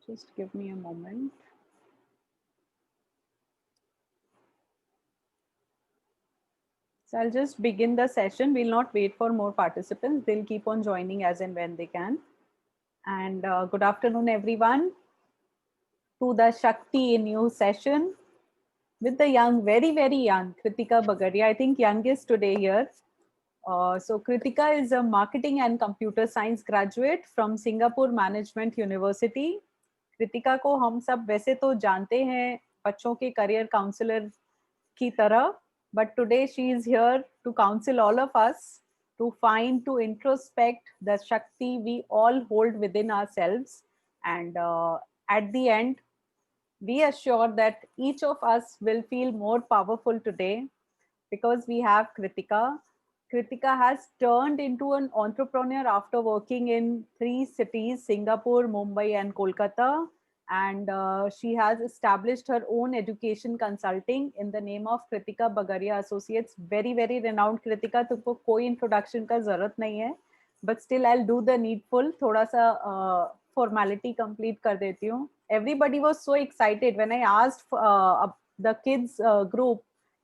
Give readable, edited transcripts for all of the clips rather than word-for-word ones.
Just give me a moment. So I'll just begin the session. We'll not wait for more participants. They'll keep on joining as and when they can. And good afternoon, everyone, to the Shakti News session with the young, very, very young Kritika Bagaria. I think youngest today here. So Kritika is a marketing and computer science graduate from Singapore Management University. Kritika को हम सब वैसे तो जानते हैं बच्चों के career counsellor की तरह, but today she is here to counsel all of us to find, to introspect the Shakti we all hold within ourselves, and at the end be assured that each of us will feel more powerful today because we have Kritika. Kritika has turned into an entrepreneur after working in 3 cities, Singapore, Mumbai, and Kolkata. And she has established her own education consulting in the name of Kritika Bagaria Associates. Very, very renowned Kritika. तुमको कोई introduction का जरूरत नहीं है. But still, I'll do the needful. थोड़ा सा formality complete कर देती हूँ. Everybody was so excited when I asked the kids group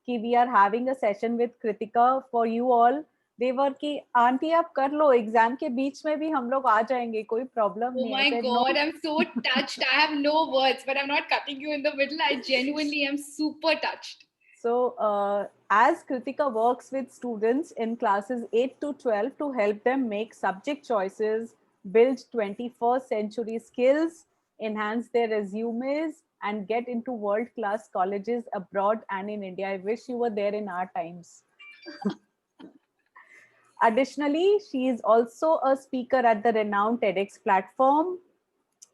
कि we are having a session with Kritika for you all. They were कि आंटी आप कर लो exam के बीच में भी हम लोग आ जाएंगे कोई प्रॉब्लम Oh नहीं है. my God, I'm so touched. I have no words, but I'm not cutting you in the middle. I genuinely am super touched. So as Kritika works with students in classes 8 to 12 to help them make subject choices, build 21st century skills, enhance their resumes, and get into world-class colleges abroad and in India. I wish you were there in our times. Additionally, she is also a speaker at the renowned TEDx platform.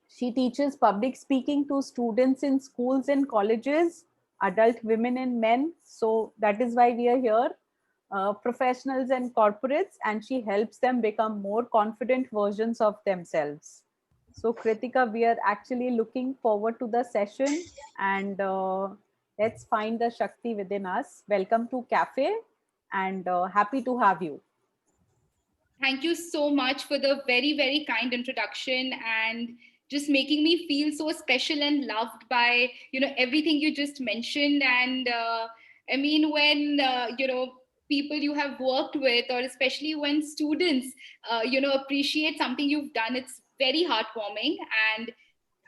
She teaches public speaking to students in schools and colleges, adult women and men. So that is why we are here, professionals and corporates, and she helps them become more confident versions of themselves. So, Kritika, we are actually looking forward to the session, and let's find the Shakti within us. Welcome to Cafe, and happy to have you. Thank you so much for the very, very kind introduction and just making me feel so special and loved by, everything you just mentioned. And I mean, when, people you have worked with, or especially when students, appreciate something you've done, it's very heartwarming. And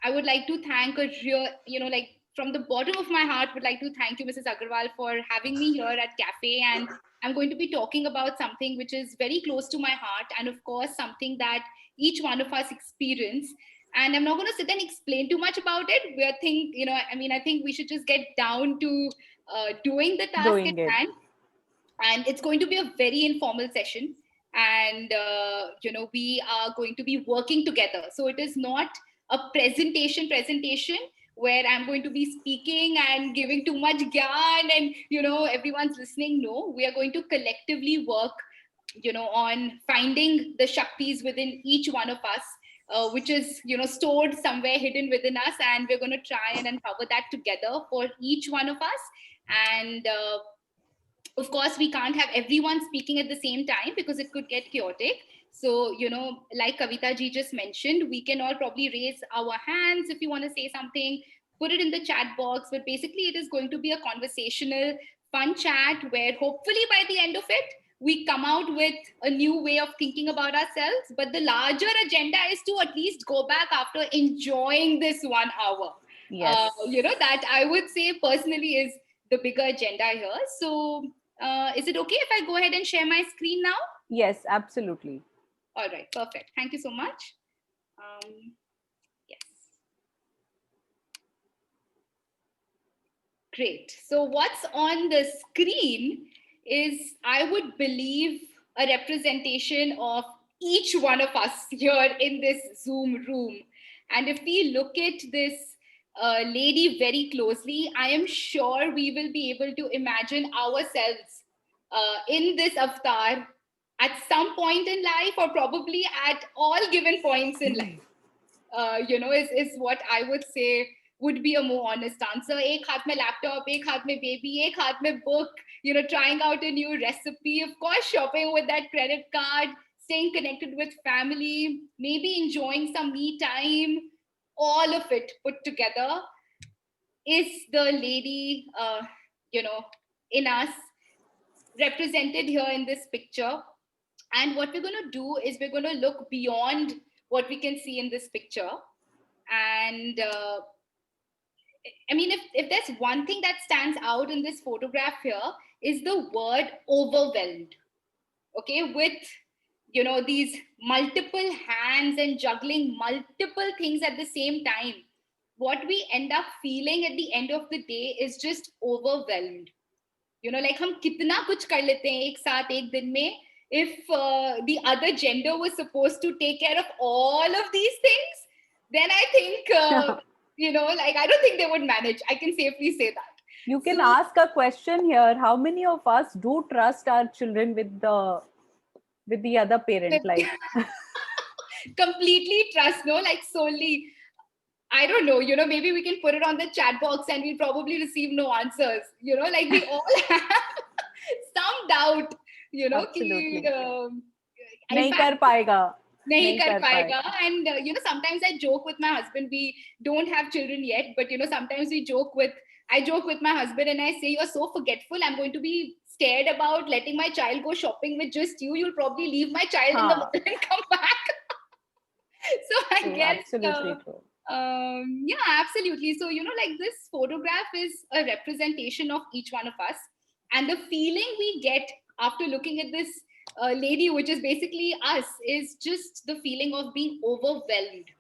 I would like to thank a real, like from the bottom of my heart, would like to thank you, Mrs. Agarwal, for having me here at Cafe. And I'm going to be talking about something which is very close to my heart, and of course, something that each one of us experience. And I'm not going to sit and explain too much about it. I think we should just get down to doing the task at Doing it. hand. And it's going to be a very informal session. And, we are going to be working together. So it is not a presentation where I'm going to be speaking and giving too much gyan and, everyone's listening. No, we are going to collectively work, on finding the Shaktis within each one of us, which is, stored somewhere hidden within us. And we're going to try and uncover that together for each one of us. And of course, we can't have everyone speaking at the same time because it could get chaotic. So, like Kavita ji just mentioned, we can all probably raise our hands if you want to say something, put it in the chat box. But basically, it is going to be a conversational, fun chat where hopefully by the end of it, we come out with a new way of thinking about ourselves. But the larger agenda is to at least go back after enjoying this 1 hour. Yes. That I would say personally is the bigger agenda here. So, is it okay if I go ahead and share my screen now? Yes, absolutely. All right, perfect. Thank you so much. Yes. Great. So what's on the screen is, I would believe, a representation of each one of us here in this Zoom room. And if we look at this lady very closely, I am sure we will be able to imagine ourselves in this avatar at some point in life, or probably at all given points in life. Is what I would say would be a more honest answer. Ek haath mein laptop, ek haath mein baby, ek haath mein book, trying out a new recipe, of course, shopping with that credit card, staying connected with family, maybe enjoying some me time, all of it put together is the lady, in us, represented here in this picture. And what we're going to do is we're going to look beyond what we can see in this picture. And I mean, if there's one thing that stands out in this photograph here, is the word overwhelmed. Okay, with these multiple hands and juggling multiple things at the same time, what we end up feeling at the end of the day is just overwhelmed. Like हम कितना कुछ कर लेते हैं एक साथ एक दिन में. If the other gender was supposed to take care of all of these things, then I think like I don't think they would manage. I can safely say that. You can ask a question here. How many of us do trust our children with the other parent? Like completely trust, no? Like solely, I don't know, maybe we can put it on the chat box and we'll probably receive no answers. Like we all have some doubt, Absolutely. नहीं कर पाएगा. नहीं कर पाएगा. And sometimes I joke with my husband. We don't have children yet, but sometimes I joke with my husband and I say, you're so forgetful. I'm going to be scared about letting my child go shopping with just you. You'll probably leave my child in the mall and come back. So I guess absolutely true. Yeah, absolutely. So like this photograph is a representation of each one of us, and the feeling we get after looking at this lady, which is basically us, is just the feeling of being overwhelmed,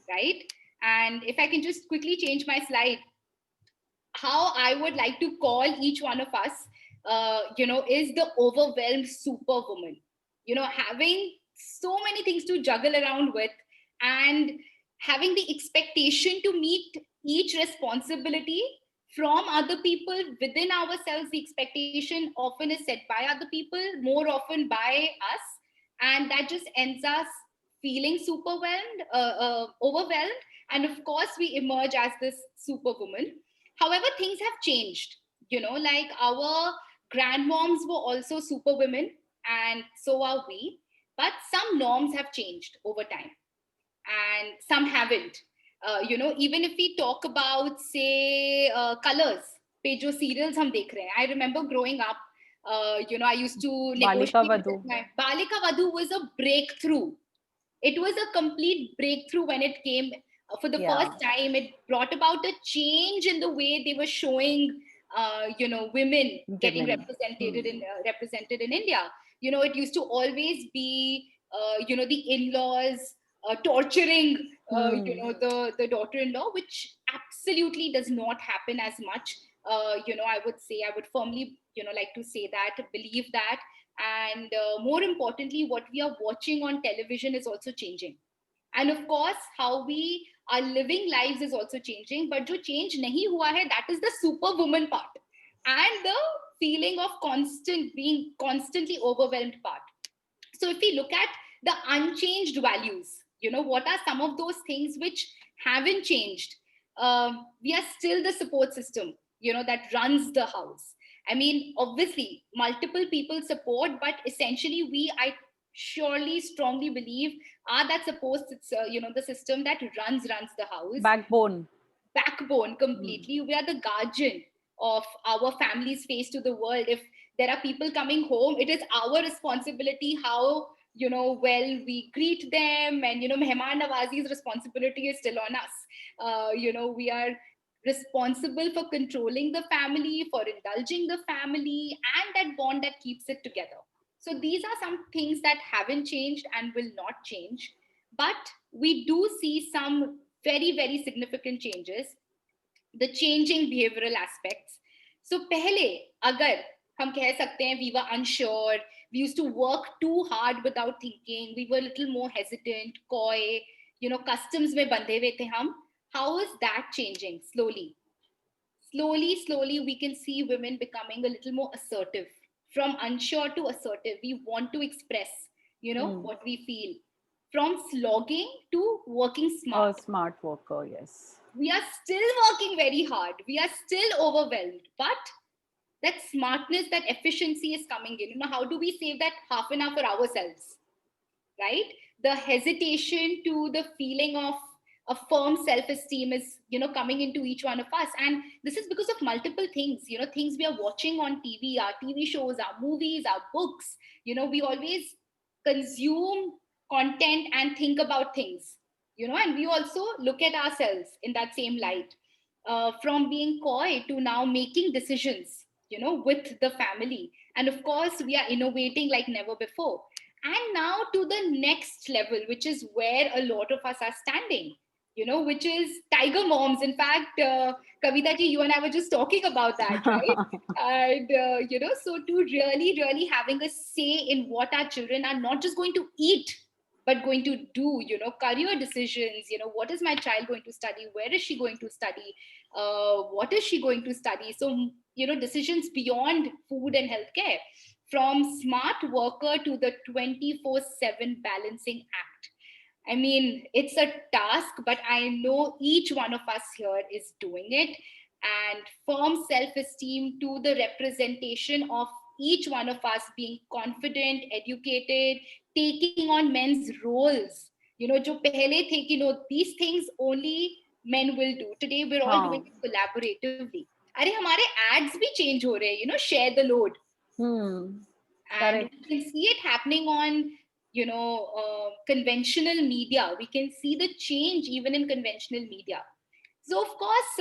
right? And if I can just quickly change my slide, how I would like to call each one of us, is the overwhelmed superwoman. Having so many things to juggle around with, and having the expectation to meet each responsibility from other people, within ourselves. The expectation often is set by other people, more often by us, and that just ends us feeling overwhelmed. And of course, we emerge as this superwoman. However, things have changed. Like our grandmoms were also superwomen, and so are we. But some norms have changed over time, and some haven't. Even if we talk about, say, colors, pe jo serials hum dekh rahe hain. I remember growing up, I used to negotiate. Balika Vadhu was a breakthrough. It was a complete breakthrough when it came for the first time. It brought about a change in the way they were showing, women getting represented in India. It used to always be, the in-laws torturing, the daughter-in-law, which absolutely does not happen as much. I would firmly, like to say that, believe that. And more importantly, what we are watching on television is also changing. And of course, how we are living lives is also changing. But jo change nahi hua hai, that is the superwoman part. And the feeling of being constantly overwhelmed part. So if we look at the unchanged values, what are some of those things which haven't changed? We are still the support system, that runs the house. I mean, obviously, multiple people support, but essentially I surely strongly believe are that support, the system that runs the house. Backbone completely. We are the guardian of our family's face to the world. If there are people coming home, it is our responsibility how well we greet them, and mehman nawazi's responsibility is still on us. We are responsible for controlling the family, for indulging the family, and that bond that keeps it together. So these are some things that haven't changed and will not change, but we do see some very, very significant changes. The changing behavioral aspects. So pehle, agar hum keh sakte hain, we were unsure, we used to work too hard without thinking, we were a little more hesitant, coy, customs mein bandhe hue the hum. How is that changing? Slowly, we can see women becoming a little more assertive. From unsure to assertive, we want to express, what we feel. From slogging to working smart. A smart worker, yes. We are still working very hard. We are still overwhelmed, but that smartness, that efficiency is coming in. How do we save that half an hour for ourselves, right? The hesitation to the feeling of a firm self-esteem is, coming into each one of us. And this is because of multiple things, things we are watching on TV, our TV shows, our movies, our books. We always consume content and think about things, and we also look at ourselves in that same light, from being coy to now making decisions, with the family. And of course, we are innovating like never before. And now to the next level, which is where a lot of us are standing, which is tiger moms. In fact, Kavita ji, you and I were just talking about that, right? And, so to really, really having a say in what our children are not just going to eat, but going to do, career decisions, what is my child going to study? Where is she going to study? What is she going to study? So, decisions beyond food and healthcare, from smart worker to the 24/7 balancing act. I mean, it's a task, but I know each one of us here is doing it. And firm self-esteem to the representation of each one of us being confident, educated, taking on men's roles. Jo pehle the ki, these things only men will do. Today, we're all doing it collaboratively. Are hamare ads bhi change ho rahe, share the load. And Correct. we can see it happening on, conventional media. We can see the change even in conventional media. So of course,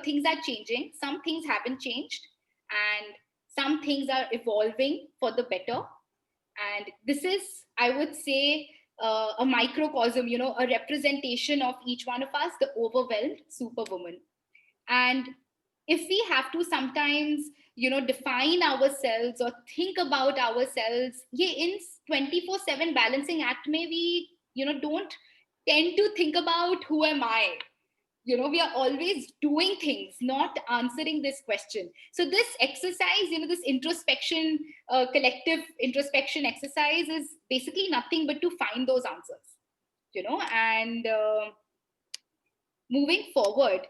things are changing. Some things haven't changed, and some things are evolving for the better. And this is, I would say, a microcosm, a representation of each one of us, the overwhelmed superwoman. And if we have to sometimes, define ourselves or think about ourselves, in 24/7 balancing act, may we, don't tend to think about who am I. We are always doing things, not answering this question. So this exercise, this introspection, collective introspection exercise, is basically nothing but to find those answers, and moving forward,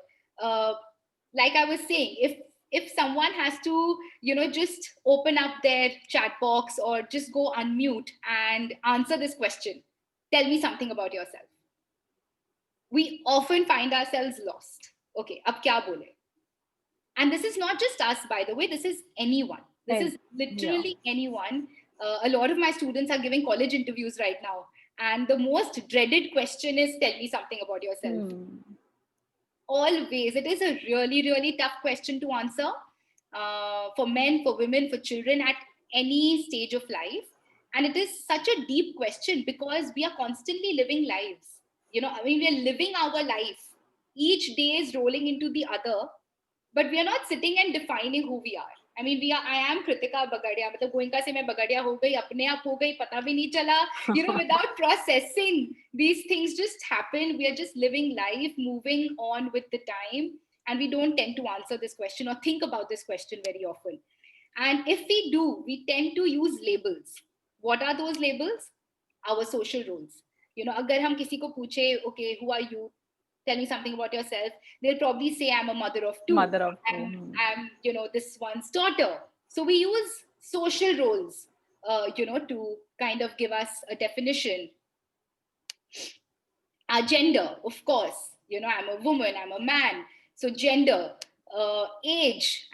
like I was saying, if someone has to, just open up their chat box or just go unmute and answer this question, tell me something about yourself. We often find ourselves lost. Okay, ab kya bole? And this is not just us, by the way, this is anyone. This is literally anyone. A lot of my students are giving college interviews right now. And the most dreaded question is, tell me something about yourself. Always. It is a really, really tough question to answer, for men, for women, for children at any stage of life. And it is such a deep question because we are constantly living lives. We are living our life. Each day is rolling into the other, but we are not sitting and defining who we are. I am Kritika Bagadia. मतलब गोइंका से मैं बगाड़िया हो गई, अपने आप हो गई, पता भी नहीं चला. Without processing, these things just happen. We are just living life, moving on with the time, and we don't tend to answer this question or think about this question very often. And if we do, we tend to use labels. What are those labels? Our social roles. अगर हम किसी को पूछे, okay, who are you? Tell me something about yourself. They'll probably say, I'm a mother of two. I'm this one's daughter. So we use social roles, to kind of give us a definition. Our gender, of course, I'm a woman, I'm a man. So gender, age,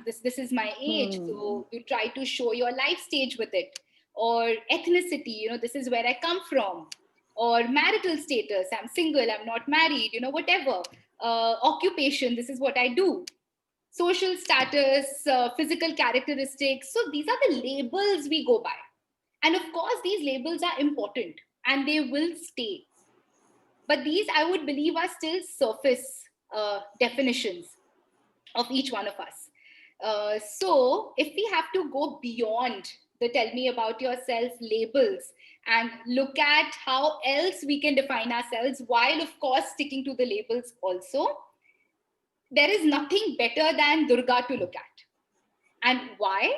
this is my age. So you try to show your life stage with it. Or ethnicity, this is where I come from. Or marital status, I'm single, I'm not married, whatever. Occupation, this is what I do. Social status, physical characteristics. So these are the labels we go by. And of course, these labels are important and they will stay. But these, I would believe, are still surface definitions of each one of us. So if we have to go beyond the tell me about yourself labels and look at how else we can define ourselves, while of course sticking to the labels also, there is nothing better than Durga to look at. And why?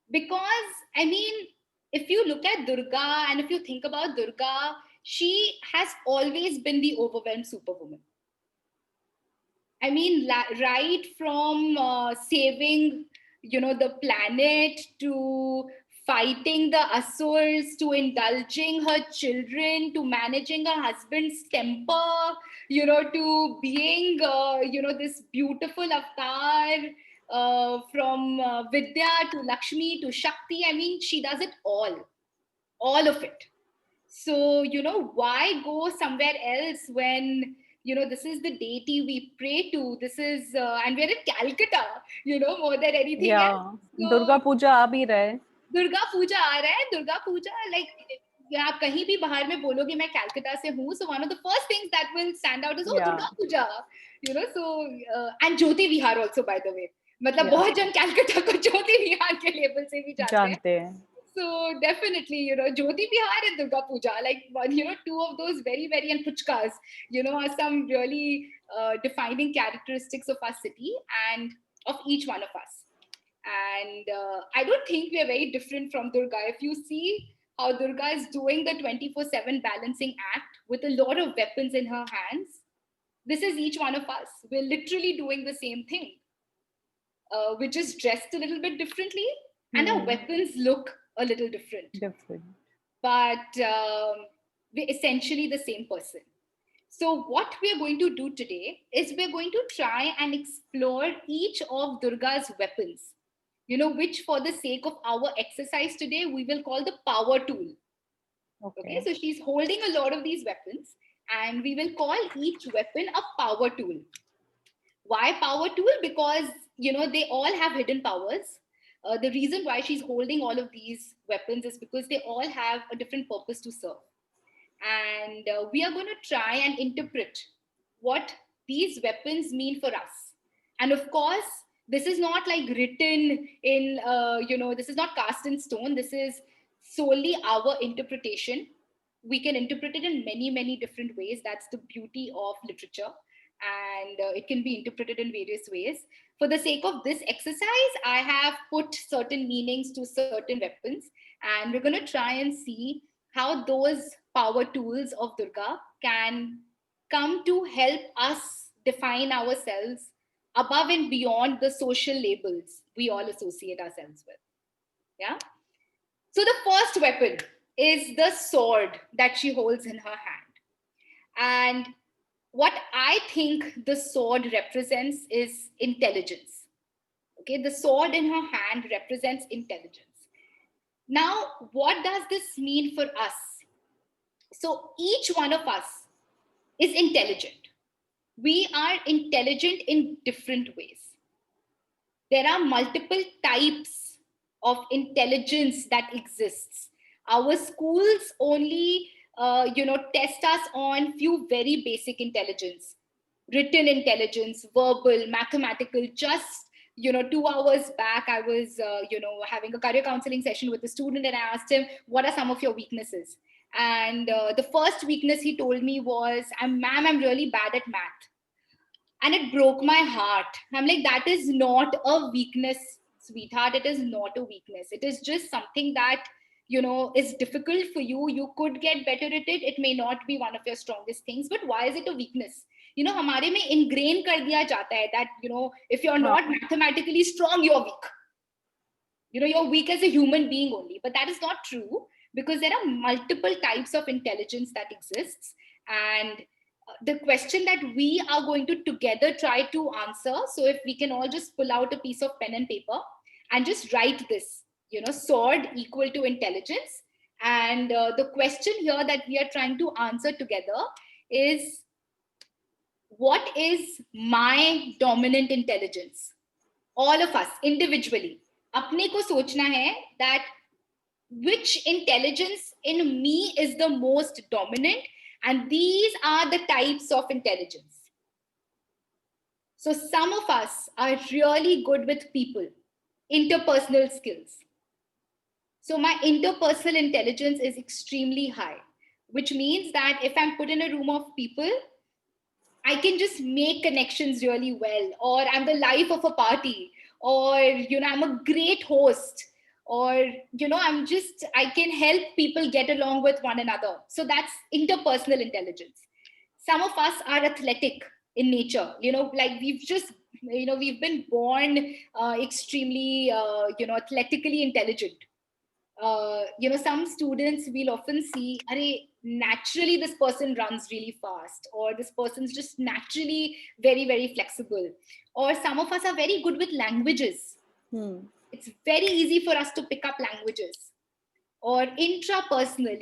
Because, if you look at Durga and if you think about Durga, she has always been the overwhelmed superwoman. Right from saving, the planet, to fighting the asurs, to indulging her children, to managing her husband's temper, to being, this beautiful avatar, from Vidya to Lakshmi to Shakti. I mean, she does it all of it. So, why go somewhere else when, this is the deity we pray to. This is, and we're in Calcutta, more than anything else. So, Durga Puja आ भी रहा है. दुर्गा पूजा आ रहा है. Durga Puja, like, आप कहीं भी बाहर में बोलोगे मैं कैलकाटा से हूँ, so one of the first things that will stand out is, Durga Puja, so, and Jyoti Vihar also, by the way. मतलब बहुत जन कैलकाटा को ज्योति विहार के लेवल से भी जानते हैं. So definitely, Jyoti Vihar and Durga Puja, like, two of those very, very, and puchkas, are some really defining characteristics of our city and of each one of us. And I don't think we are very different from Durga. If you see how Durga is doing the 24/7 balancing act with a lot of weapons in her hands, this is each one of us. We're literally doing the same thing. We're just dressed a little bit differently, and our weapons look a little different. But we're essentially the same person. So what we're going to do today is we're going to try and explore each of Durga's weapons, which for the sake of our exercise today, we will call the power tool. Okay, so she's holding a lot of these weapons, and we will call each weapon a power tool. Why power tool? Because, they all have hidden powers. The reason why she's holding all of these weapons is because they all have a different purpose to serve. And we are going to try and interpret what these weapons mean for us. And of course, this is not like written in, this is not cast in stone. This is solely our interpretation. We can interpret it in many, many different ways. That's the beauty of literature. And it can be interpreted in various ways. For the sake of this exercise, I have put certain meanings to certain weapons, and we're going to try and see how those power tools of Durga can come to help us define ourselves above and beyond the social labels we all associate ourselves with. Yeah. So the first weapon is the sword that she holds in her hand. And what I think the sword represents is intelligence. Okay, the sword in her hand represents intelligence. Now, what does this mean for us? So each one of us is intelligent. We are intelligent in different ways. There are multiple types of intelligence that exists. Our schools only test us on few very basic intelligence, written intelligence, verbal, mathematical. Just 2 hours back, I was having a career counseling session with a student, and I asked him, what are some of your weaknesses? And the first weakness he told me was, ma'am, I'm really bad at math. And it broke my heart. I'm like, that is not a weakness, sweetheart. It is not a weakness. It is just something that is difficult for you. You could get better at it. It may not be one of your strongest things, but why is it a weakness? हमारे में ingrain कर दिया जाता है that, if you're not mathematically strong, you're weak. You're weak as a human being only. But that is not true, because there are multiple types of intelligence that exists. And the question that we are going to together try to answer. So if we can all just pull out a piece of pen and paper and just write this, sword equal to intelligence. And the question here that we are trying to answer together is, what is my dominant intelligence? All of us individually. अपने को सोचना है that which intelligence in me is the most dominant, and these are the types of intelligence. So some of us are really good with people, interpersonal skills. So my interpersonal intelligence is extremely high, which means that if I'm put in a room of people, I can just make connections really well, or I'm the life of a party, or, I'm a great host, or, I can help people get along with one another. So that's interpersonal intelligence. Some of us are athletic in nature, like we've just, we've been born extremely, athletically intelligent. some students we'll often see, naturally this person runs really fast, or this person's just naturally very, very flexible. Or some of us are very good with languages. It's very easy for us to pick up languages. Or intrapersonal,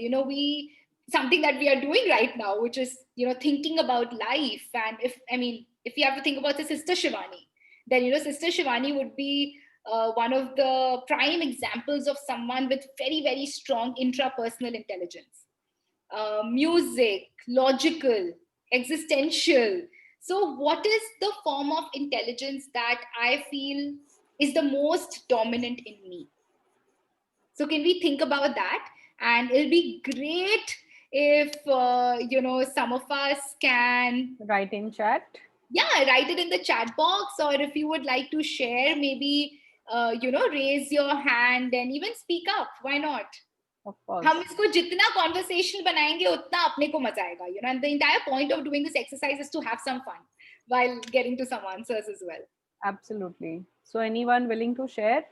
something that we are doing right now, which is, thinking about life. And if you have to think about the Sister Shivani, then, Sister Shivani would be one of the prime examples of someone with very, very strong intrapersonal intelligence. Music, logical, existential. So what is the form of intelligence that I feel is the most dominant in me? So can we think about that? And it'll be great if, some of us can write in chat. Yeah, write it in the chat box, or if you would like to share, maybe, raise your hand and even speak up. Why not? Of course. हम इसको जितना conversational बनाएंगे उतना अपने को मजा आएगा, and the entire point of doing this exercise is to have some fun while getting to some answers as well. Absolutely. So anyone willing to share?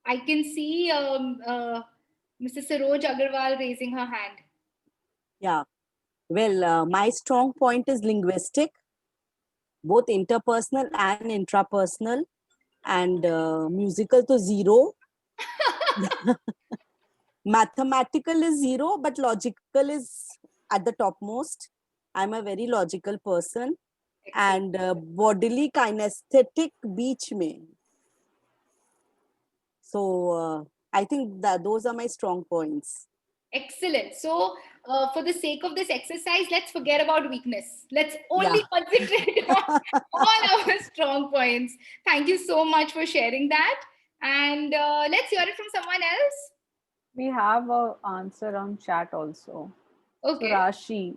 I can see Mrs. Saroj Agarwal raising her hand. Yeah. Well, my strong point is linguistic, both interpersonal and intrapersonal, and musical to zero. Mathematical is zero, but logical is at the topmost. I'm a very logical person. Excellent. And bodily kinesthetic beach mein. So I think that those are my strong points. Excellent. So for the sake of this exercise, let's forget about weakness. Let's only concentrate on all our strong points. Thank you so much for sharing that. And let's hear it from someone else. We have an answer on chat also. Okay. So Rashi.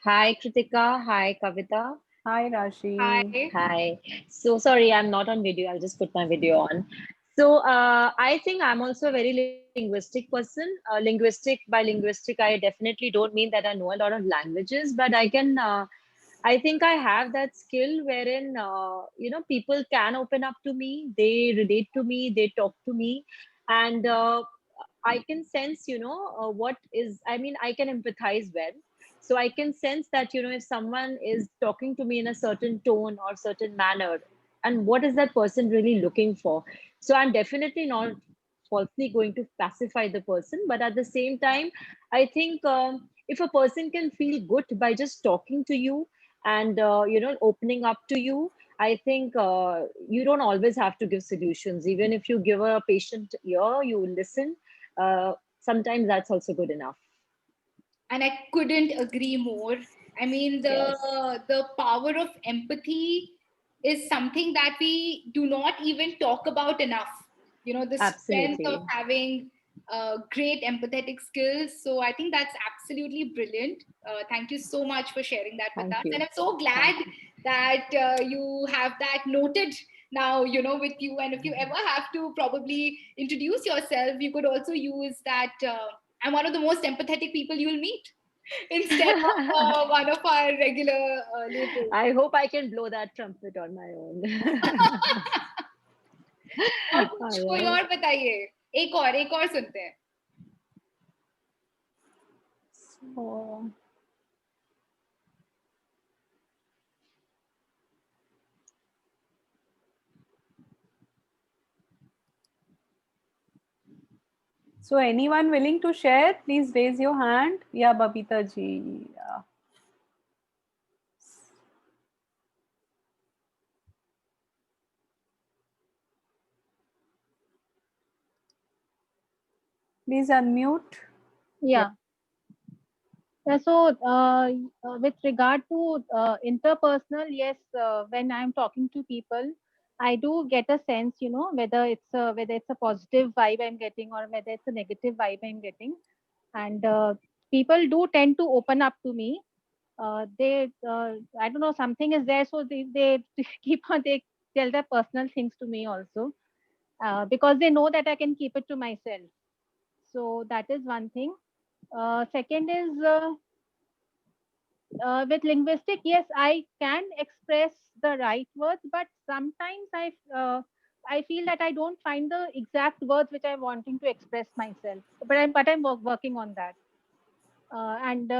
Hi, Kritika. Hi, Kavita. Hi, Rashi. Hi. Hi. So sorry, I'm not on video. I'll just put my video on. So I think I'm also a very linguistic person. By linguistic, I definitely don't mean that I know a lot of languages, but I can. I think I have that skill wherein people can open up to me, they relate to me, they talk to me, and I can sense what is. I mean, I can empathize well. So I can sense that if someone is talking to me in a certain tone or certain manner, and what is that person really looking for. So I'm definitely not falsely going to pacify the person, but at the same time, I think if a person can feel good by just talking to you and opening up to you, I think you don't always have to give solutions. Even if you give a patient ear, you listen, sometimes that's also good enough. And I couldn't agree more. I mean, the power of empathy is something that we do not even talk about enough. The strength Absolutely. of having great empathetic skills. So I think that's absolutely brilliant. Thank you so much for sharing that with Thank us. you. And I'm so glad that you have that noted now, with you. And if you ever have to probably introduce yourself, you could also use that. I'm one of the most empathetic people you'll meet instead of one of our regular labels. I hope I can blow that trumpet on my own. और कुछ कोई और बताइए, एक और सुनते हैं. So anyone willing to share, please raise your hand. Yeah, Babita ji. Yeah. Please unmute. Yeah. So with regard to interpersonal, yes, when I'm talking to people, I do get a sense, whether it's a positive vibe I'm getting or whether it's a negative vibe I'm getting, and people do tend to open up to me. I don't know, something is there, so they keep on, they tell their personal things to me also. because they know that I can keep it to myself. So that is one thing. Second is with linguistic, yes, I can express the right words, but sometimes I feel that I don't find the exact words which I'm wanting to express myself. But I'm working on that. And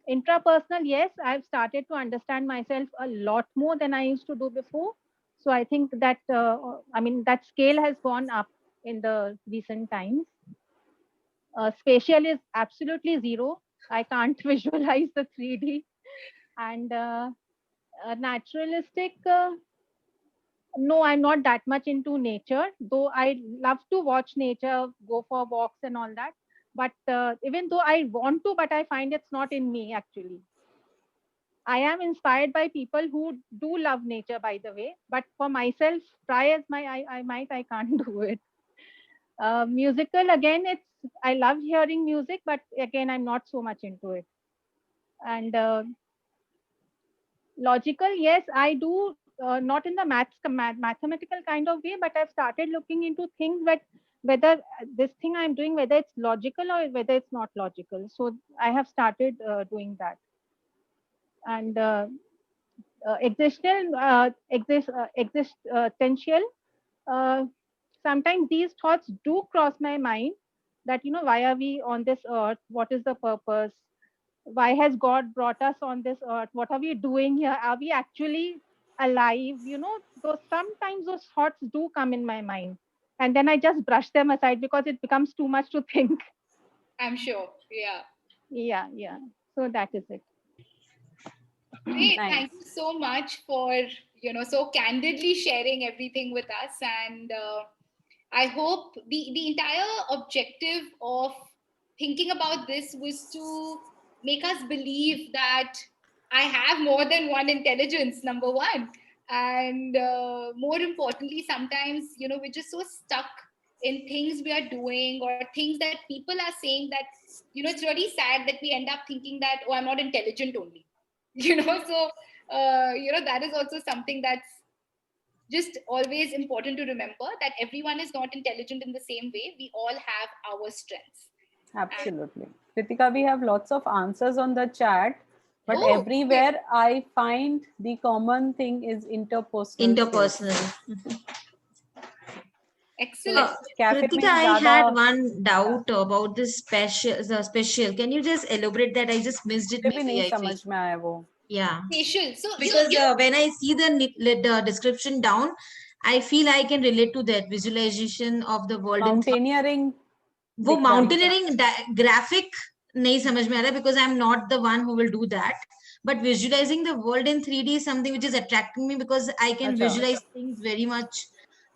intrapersonal, yes, I've started to understand myself a lot more than I used to do before. So I think that that scale has gone up in the recent times. Spatial is absolutely zero. I can't visualize the 3D. And naturalistic, no, I'm not that much into nature, though I love to watch nature, go for walks and all that. But even though I want to, but I find it's not in me actually. I am inspired by people who do love nature, by the way. But for myself, try as I can't do it. Musical, again, I love hearing music, but again, I'm not so much into it. And logical, yes, I do, not in the mathematical kind of way, but I've started looking into things that whether this thing I'm doing, whether it's logical or whether it's not logical. So I have started doing that. And existential, sometimes these thoughts do cross my mind, that why are we on this earth, what is the purpose, why has God brought us on this earth, what are we doing here, are we actually alive, those sometimes those thoughts do come in my mind, and then I just brush them aside because it becomes too much to think. I'm sure. Yeah. Yeah, so that is it. Great. Nice. Thank you so much for, so candidly sharing everything with us. And I hope the entire objective of thinking about this was to make us believe that I have more than one intelligence, number one. And more importantly, sometimes, we're just so stuck in things we are doing or things that people are saying that, it's really sad that we end up thinking that, oh, I'm not intelligent only. So that is also something that's just always important to remember, that everyone is not intelligent in the same way. We all have our strengths. Absolutely. Kritika, we have lots of answers on the chat, but Oh, everywhere I find the common thing is interpersonal skills. Interpersonal. excellent. Cafe Kritika, mein I zyada- had one doubt about this special. Can you just elaborate that? I just missed it. मुझे भी Maybe नहीं I feel. समझ में आया वो. Yeah. Spatial. So Because when I see the description down, I feel I can relate to that visualization of the world. Mountaineering. वो mountaineering graphic नहीं समझ में आ रहा, because I'm not the one who will do that. But visualizing the world in 3D is something which is attracting me, because I can visualize things very much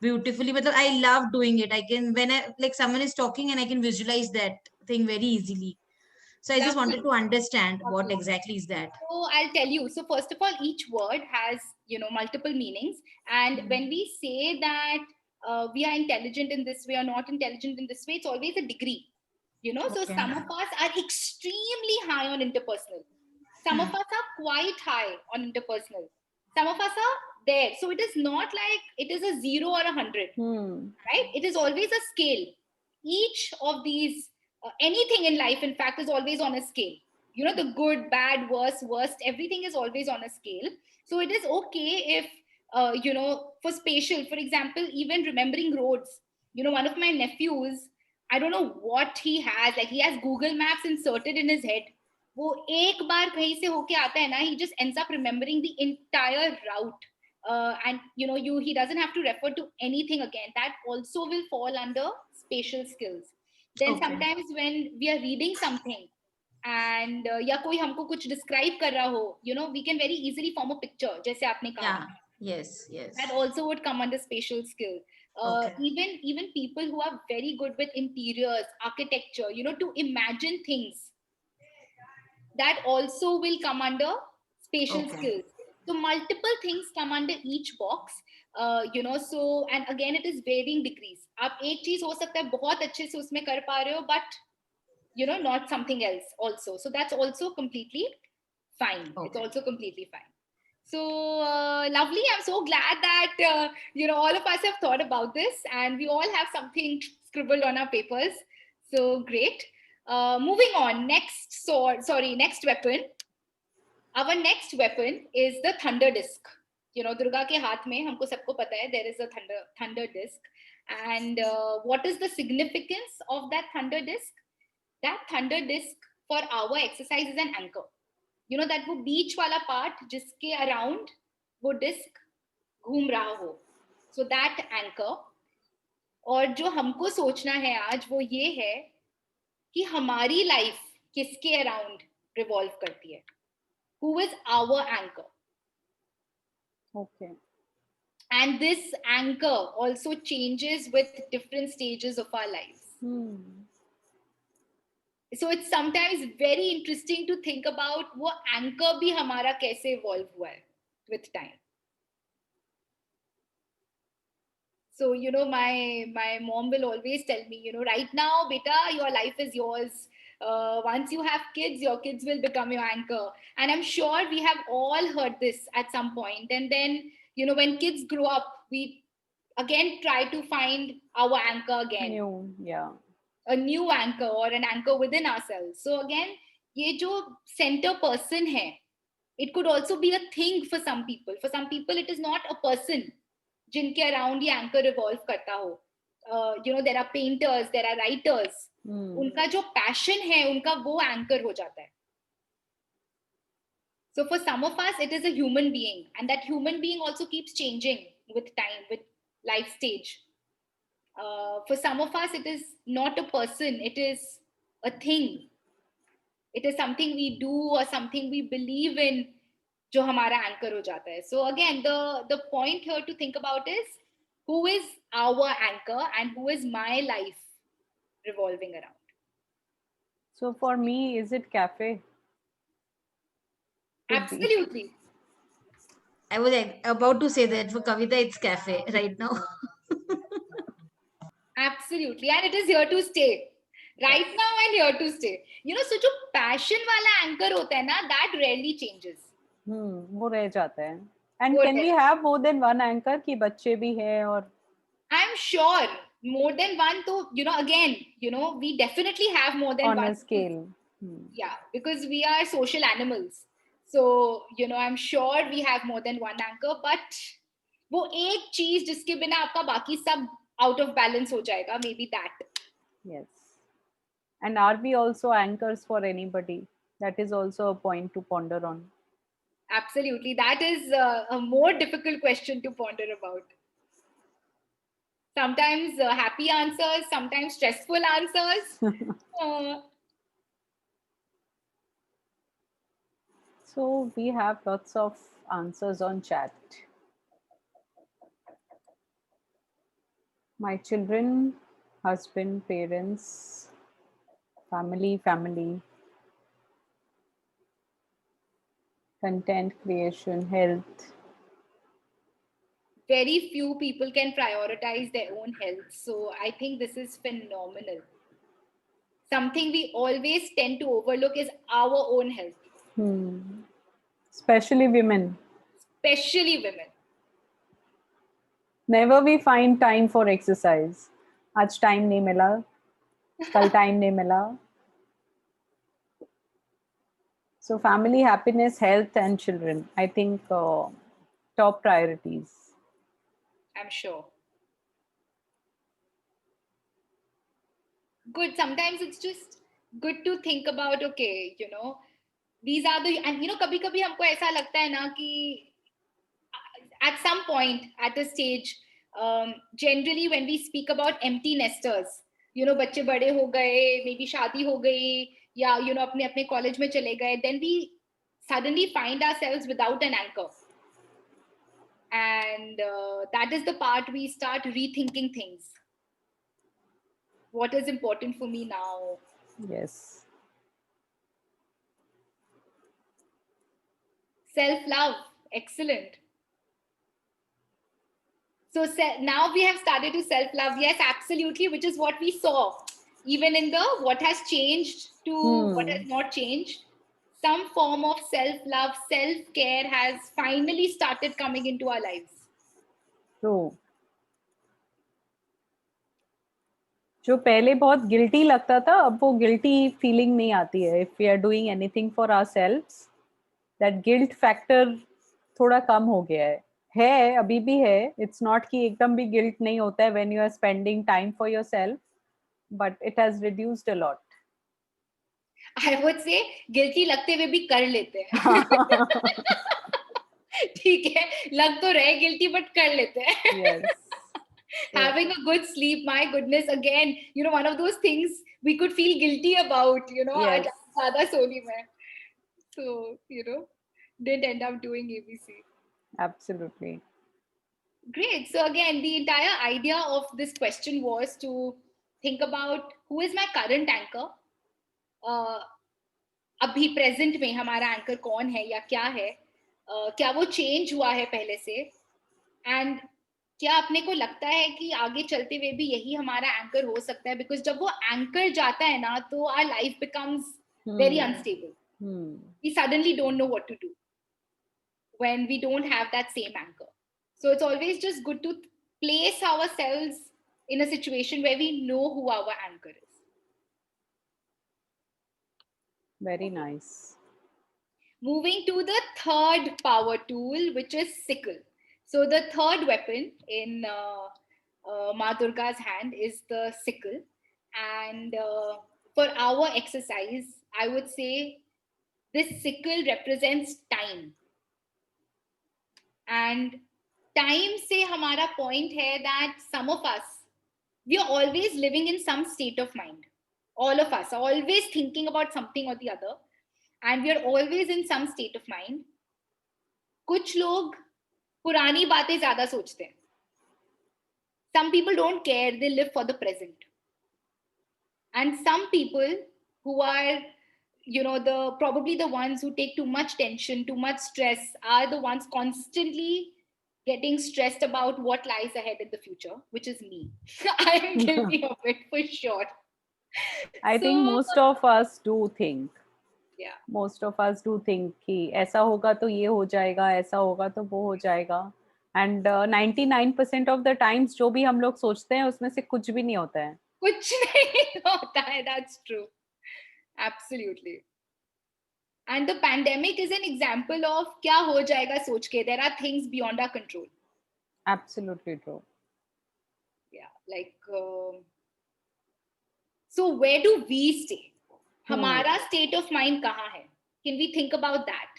beautifully. But I love doing it. I can, when someone is talking and I can visualize that thing very easily. So I just wanted to understand what exactly is that. So I'll tell you. So first of all, each word has, multiple meanings. And when we say that we are intelligent in this way or not intelligent in this way, it's always a degree. So some of us are extremely high on interpersonal. Some of us are quite high on interpersonal. Some of us are there. So it is not like it is a 0 or a 100, right? It is always a scale. Each of these, anything in life, in fact, is always on a scale. The good, bad, worst, everything is always on a scale. So it is okay if, for spatial, for example, even remembering roads. One of my nephews, I don't know what he has, like he has Google Maps inserted in his head. वो एक बार कहीं से होके आता है ना, he just ends up remembering the entire route. And he doesn't have to refer to anything again. That also will fall under spatial skills. Then sometimes when we are reading something and या कोई हमको कुछ describe कर रहा हो, we can very easily form a picture, जैसे आपने कहा. Yes. That also would come under spatial skill. Even people who are very good with interiors, architecture, to imagine things, that also will come under spatial skills. So multiple things come under each box. So, and again, it is varying degrees. आप एक चीज हो सकता है बहुत अच्छे से उसमें कर पा रहे हो, but not something else also. So that's also completely fine. It's also completely fine. So lovely. I'm so glad that, all of us have thought about this and we all have something scribbled on our papers. So great. Moving on, next weapon. Our next weapon is the thunder disc. Durga ke haath mein, humko sabko pata hai, there is a thunder disc. And what is the significance of that thunder disc? That thunder disc for our exercise is an anchor. That वो बीच वाला part जिसके around वो disc घूम रहा हो, so that anchor. और जो हमको सोचना है आज वो ये है कि हमारी लाइफ किसके अराउंड रिवॉल्व करती है. Who is our anchor? Okay. And this anchor also changes with different stages of our lives. So it's sometimes very interesting to think about वो anchor भी हमारा कैसे evolve हुआ है with time. So, my mom will always tell me, right now, beta, your life is yours. Once you have kids, your kids will become your anchor. And I'm sure we have all heard this at some point. And then, when kids grow up, we again try to find our anchor again. A new anchor or an anchor within ourselves. So again, ये जो center person है, it could also be a thing for some people. For some people, it is not a person जिनके around ये anchor revolve करता हो. There are painters, there are writers. उनका जो passion है, उनका वो anchor हो जाता है. So for some of us, it is a human being, and that human being also keeps changing with time, with life stage. For some of us, it is not a person, it is a thing. It is something we do or something we believe in, जो हमारा anchor हो जाता है. So again, the point here to think about is, who is our anchor and who is my life revolving around? So for me, is it cafe? Absolutely. I was about to say that for Kavita, it's cafe right now. Absolutely. And it is here to stay. Right now and here to stay. So जो passion वाला anchor होता है ना, that rarely changes. वो रह जाता है. And can we have more than one anchor कि बच्चे भी हैं और? I'm sure more than one. So, again, we definitely have more than one. On a scale. Yeah, because we are social animals. So, I'm sure we have more than one anchor, but वो एक चीज जिसके बिना आपका बाकी सब out of balance हो जाएगा, maybe that. Yes. And are we also anchors for anybody? That is also a point to ponder on. Absolutely. That is a more difficult question to ponder about. Sometimes happy answers, sometimes stressful answers. So we have lots of answers on chat. My children, husband, parents, family, content creation, health. Very few people can prioritize their own health. So I think this is phenomenal. Something we always tend to overlook is our own health. Especially women. Never we find time for exercise. आज time नहीं मिला, कल time नहीं मिला. So family, happiness, health and children, I think top priorities. I'm sure. Good. Sometimes it's just good to think about, okay, these are the, and कभी-कभी हमको ऐसा लगता है ना कि at some point, at a stage, generally when we speak about empty nesters, बच्चे बड़े हो गए, maybe शादी हो गई, या अपने college में चले गए, then we suddenly find ourselves without an anchor. And that is the part we start rethinking things. What is important for me now? Yes. Self-love. Excellent. So now we have started to self-love. Yes, absolutely, which is what we saw. Even in the what has changed to what has not changed. some form of self-love, self-care has finally started coming into our lives. True. जो पहले बहुत guilty लगता था, अब वो guilty feeling नहीं आती है. If we are doing anything for ourselves, that guilt factor थोड़ा कम हो गया है अभी भी है. इट्स नॉट कि एकदम भी गिल्ट नहीं होता है when you are spending time for yourself, but it has reduced a lot. I would say guilty लगते हुए भी कर लेते हैं. ठीक है, लग तो रहे गिल्टी बट कर लेते हैं. Yes. Having a good sleep, my goodness, again, you know, one of those things we could feel guilty about, you know, Yes. आज ज़्यादा सोनी मैं. So, you know, didn't end up doing ABC. Absolutely. Great. So again, the entire idea of this question was to think about who is my current anchor. अभी present में हमारा anchor कौन है या क्या है, क्या वो चेंज हुआ है पहले से, एंड क्या अपने को लगता है कि आगे चलते हुए भी यही हमारा एंकर हो सकता है. बिकॉज जब वो एंकर जाता है ना, तो our life becomes very unstable. We suddenly don't know what to do when we don't have that same anchor. So it's always just good to place ourselves in a situation where we know who our anchor is. Very nice. Moving to the third power tool, which is sickle. So the third weapon in Ma Durga's hand is the sickle. And for our exercise, I would say this sickle represents time. And time se hamara point hai that some of us, we are always living in some state of mind. All of us are always thinking about something or the other, and we are always in some state of mind. कुछ लोग पुरानी बातें ज़्यादा सोचते हैं. Some people don't care, they live for the present. And some people who are, you know, probably the ones who take too much tension, too much stress, are the ones constantly getting stressed about what lies ahead in the future, which is me. I am guilty of it for sure. I think most of us do think. Yeah. Most of us do think कि ऐसा होगा तो ये हो जाएगा, ऐसा होगा तो वो हो जाएगा. And 99% of the times जो भी हम लोग सोचते हैं उसमें से कुछ भी नहीं होता है. कुछ नहीं होता है. That's true. Absolutely. And the pandemic is an example of क्या हो जाएगा सोच के. There are things beyond our control. Absolutely true. Yeah, like so where do we stay? हमारा state of mind कहाँ है? Can we think about that?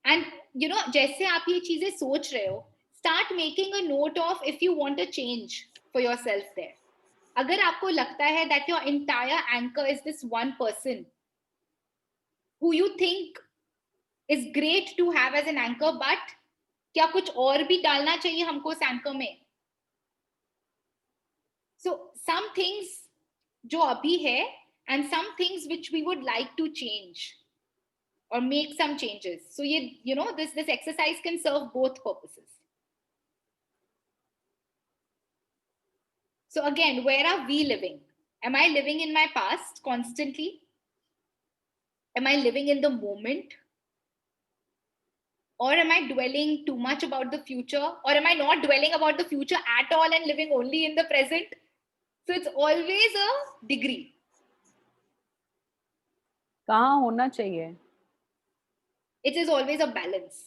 And you know, जैसे आप ये चीजें सोच रहे हो, start making a note of if you want a change for yourself there. अगर आपको लगता है that your entire anchor is this one person who you think is great to have as an anchor, but क्या कुछ और भी डालना चाहिए हमको उस anchor में? So some things जो अभी है, and some things which we would like to change or make some changes. So you know, this exercise can serve both purposes. So again, where are we living? Am I living in my past constantly? Am I living in the moment? Or am I dwelling too much about the future? Or am I not dwelling about the future at all and living only in the present? So it's always a degree. कहाँ होना चाहिए? It is always a balance.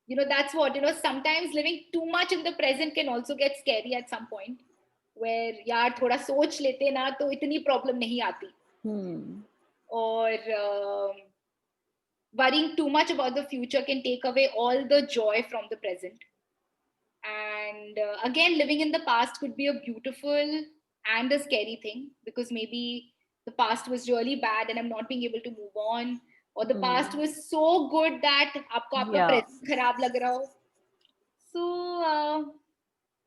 You know, that's what, you know, sometimes living too much in the present can also get scary at some point, where यार थोड़ा सोच लेते ना तो इतनी problem नहीं आती. Or worrying too much about the future can take away all the joy from the present. And again, living in the past could be a beautiful and a scary thing, because maybe the past was really bad and I'm not being able to move on, or the past was so good that आपको आपका present खराब लग रहा हो. So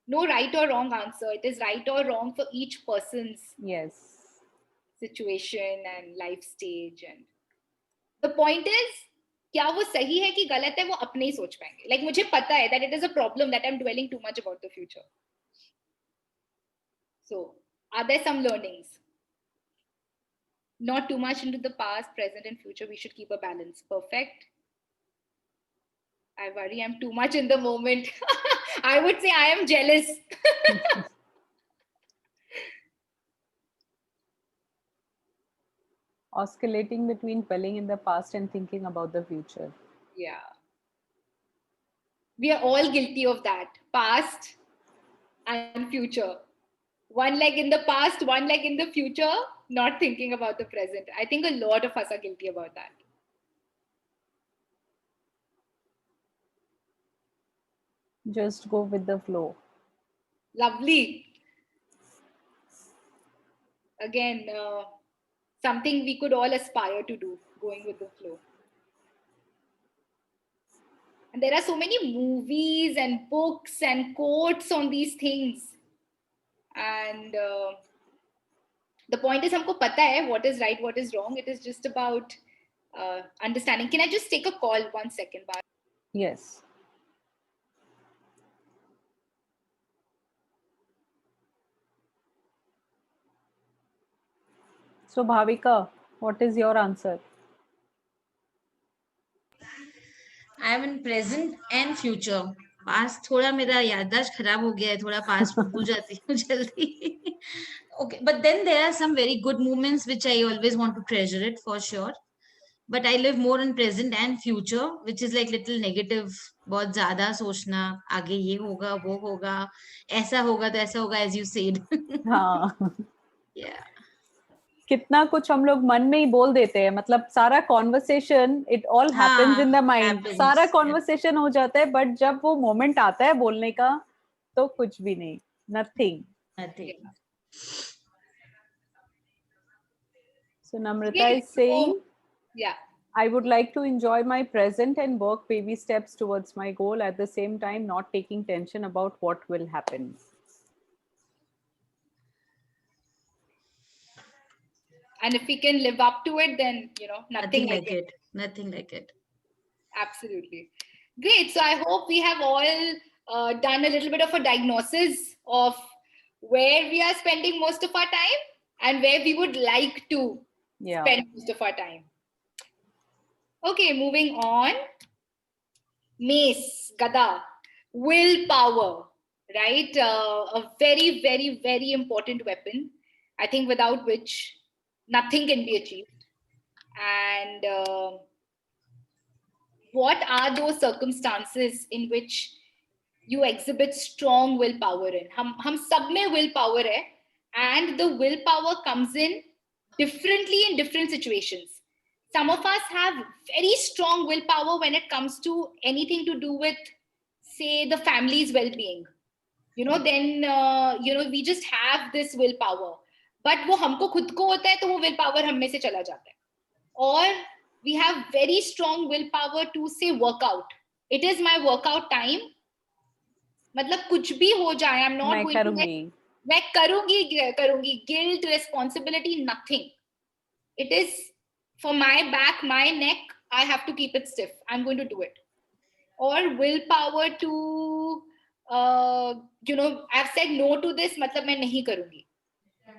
no right or wrong answer. It is right or wrong for each person's situation and life stage. And the point is, क्या वो सही है कि गलत है, वो अपने ही सोच पाएंगे. Like मुझे पता है that it is a problem that I'm dwelling too much about the future. So are there some learnings? Not too much into the past, present, and future. We should keep a balance. Perfect. I worry I'm too much in the moment. I would say I am jealous. Oscillating between dwelling in the past and thinking about the future. Yeah. We are all guilty of that. Past and future. One leg in the past, one leg in the future, not thinking about the present. I think a lot of us are guilty about that. Just go with the flow. Lovely. Again, something we could all aspire to do, going with the flow. And there are so many movies and books and quotes on these things. And the point is, humko pata hai what is right, what is wrong. It is just about understanding. Can I just take a call 1 second? Yes. So Bhavika, what is your answer? I am in present and future. Past थोड़ा मेरा याददाश्त खराब हो गया है, थोड़ा past भूल जाती हूँ जल्दी. Okay, but then there are some very good moments which I always want to treasure it for sure. But I live more in present and future, which is like little negative. बहुत ज़्यादा सोचना, आगे ये होगा, वो होगा, ऐसा होगा तो ऐसा होगा, as you said. हाँ. Yeah. कितना कुछ हम लोग मन में ही बोल देते हैं, मतलब सारा conversation it all happens in the mind, सारा कॉन्वर्सेशन हो जाता है, बट जब वो मोमेंट आता है बोलने का तो कुछ भी नहीं, nothing. So Namrata is saying, yeah, I would like to enjoy my present and work baby steps towards my goal, at the same time not taking tension about what will happen. And if we can live up to it, then, you know, nothing like it. Nothing like it. Absolutely. Great. So I hope we have all done a little bit of a diagnosis of where we are spending most of our time and where we would like to spend most of our time. Okay, moving on. Mace, Gada, willpower, right? A very, very, very important weapon. I think without which nothing can be achieved. And what are those circumstances in which you exhibit strong willpower in? Hum sab mein willpower hai, and the willpower comes in differently in different situations. Some of us have very strong willpower when it comes to anything to do with, say, the family's well-being. You know, then, you know, we just have this willpower. But wo humko khud ko hota hai, to wo willpower hum mein se chala jata hai. Or we have very strong willpower to say workout. It is my workout time. मतलब कुछ भी हो जाए, I'm not going to. मैं करूंगी. Guilt, responsibility, nothing. It is for my back, my neck. I have to keep it stiff. I'm going to do it. Or willpower to, you know, I've said no to this. मतलब मैं नहीं करूंगी.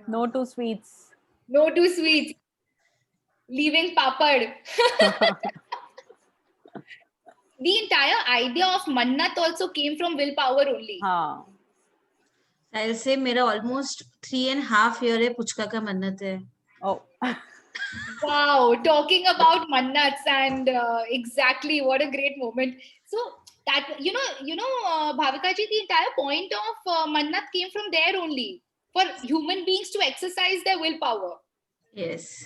No to sweets. No to sweets. Leaving papad. The entire idea of mannat also came from willpower only. I'll say मेरा almost 3.5 years है पुचका का मन्नत है. Oh. Wow, talking about mannats, and exactly, what a great moment. So that, you know, Bhavika ji, the entire point of mannat came from there only, for human beings to exercise their willpower. Yes.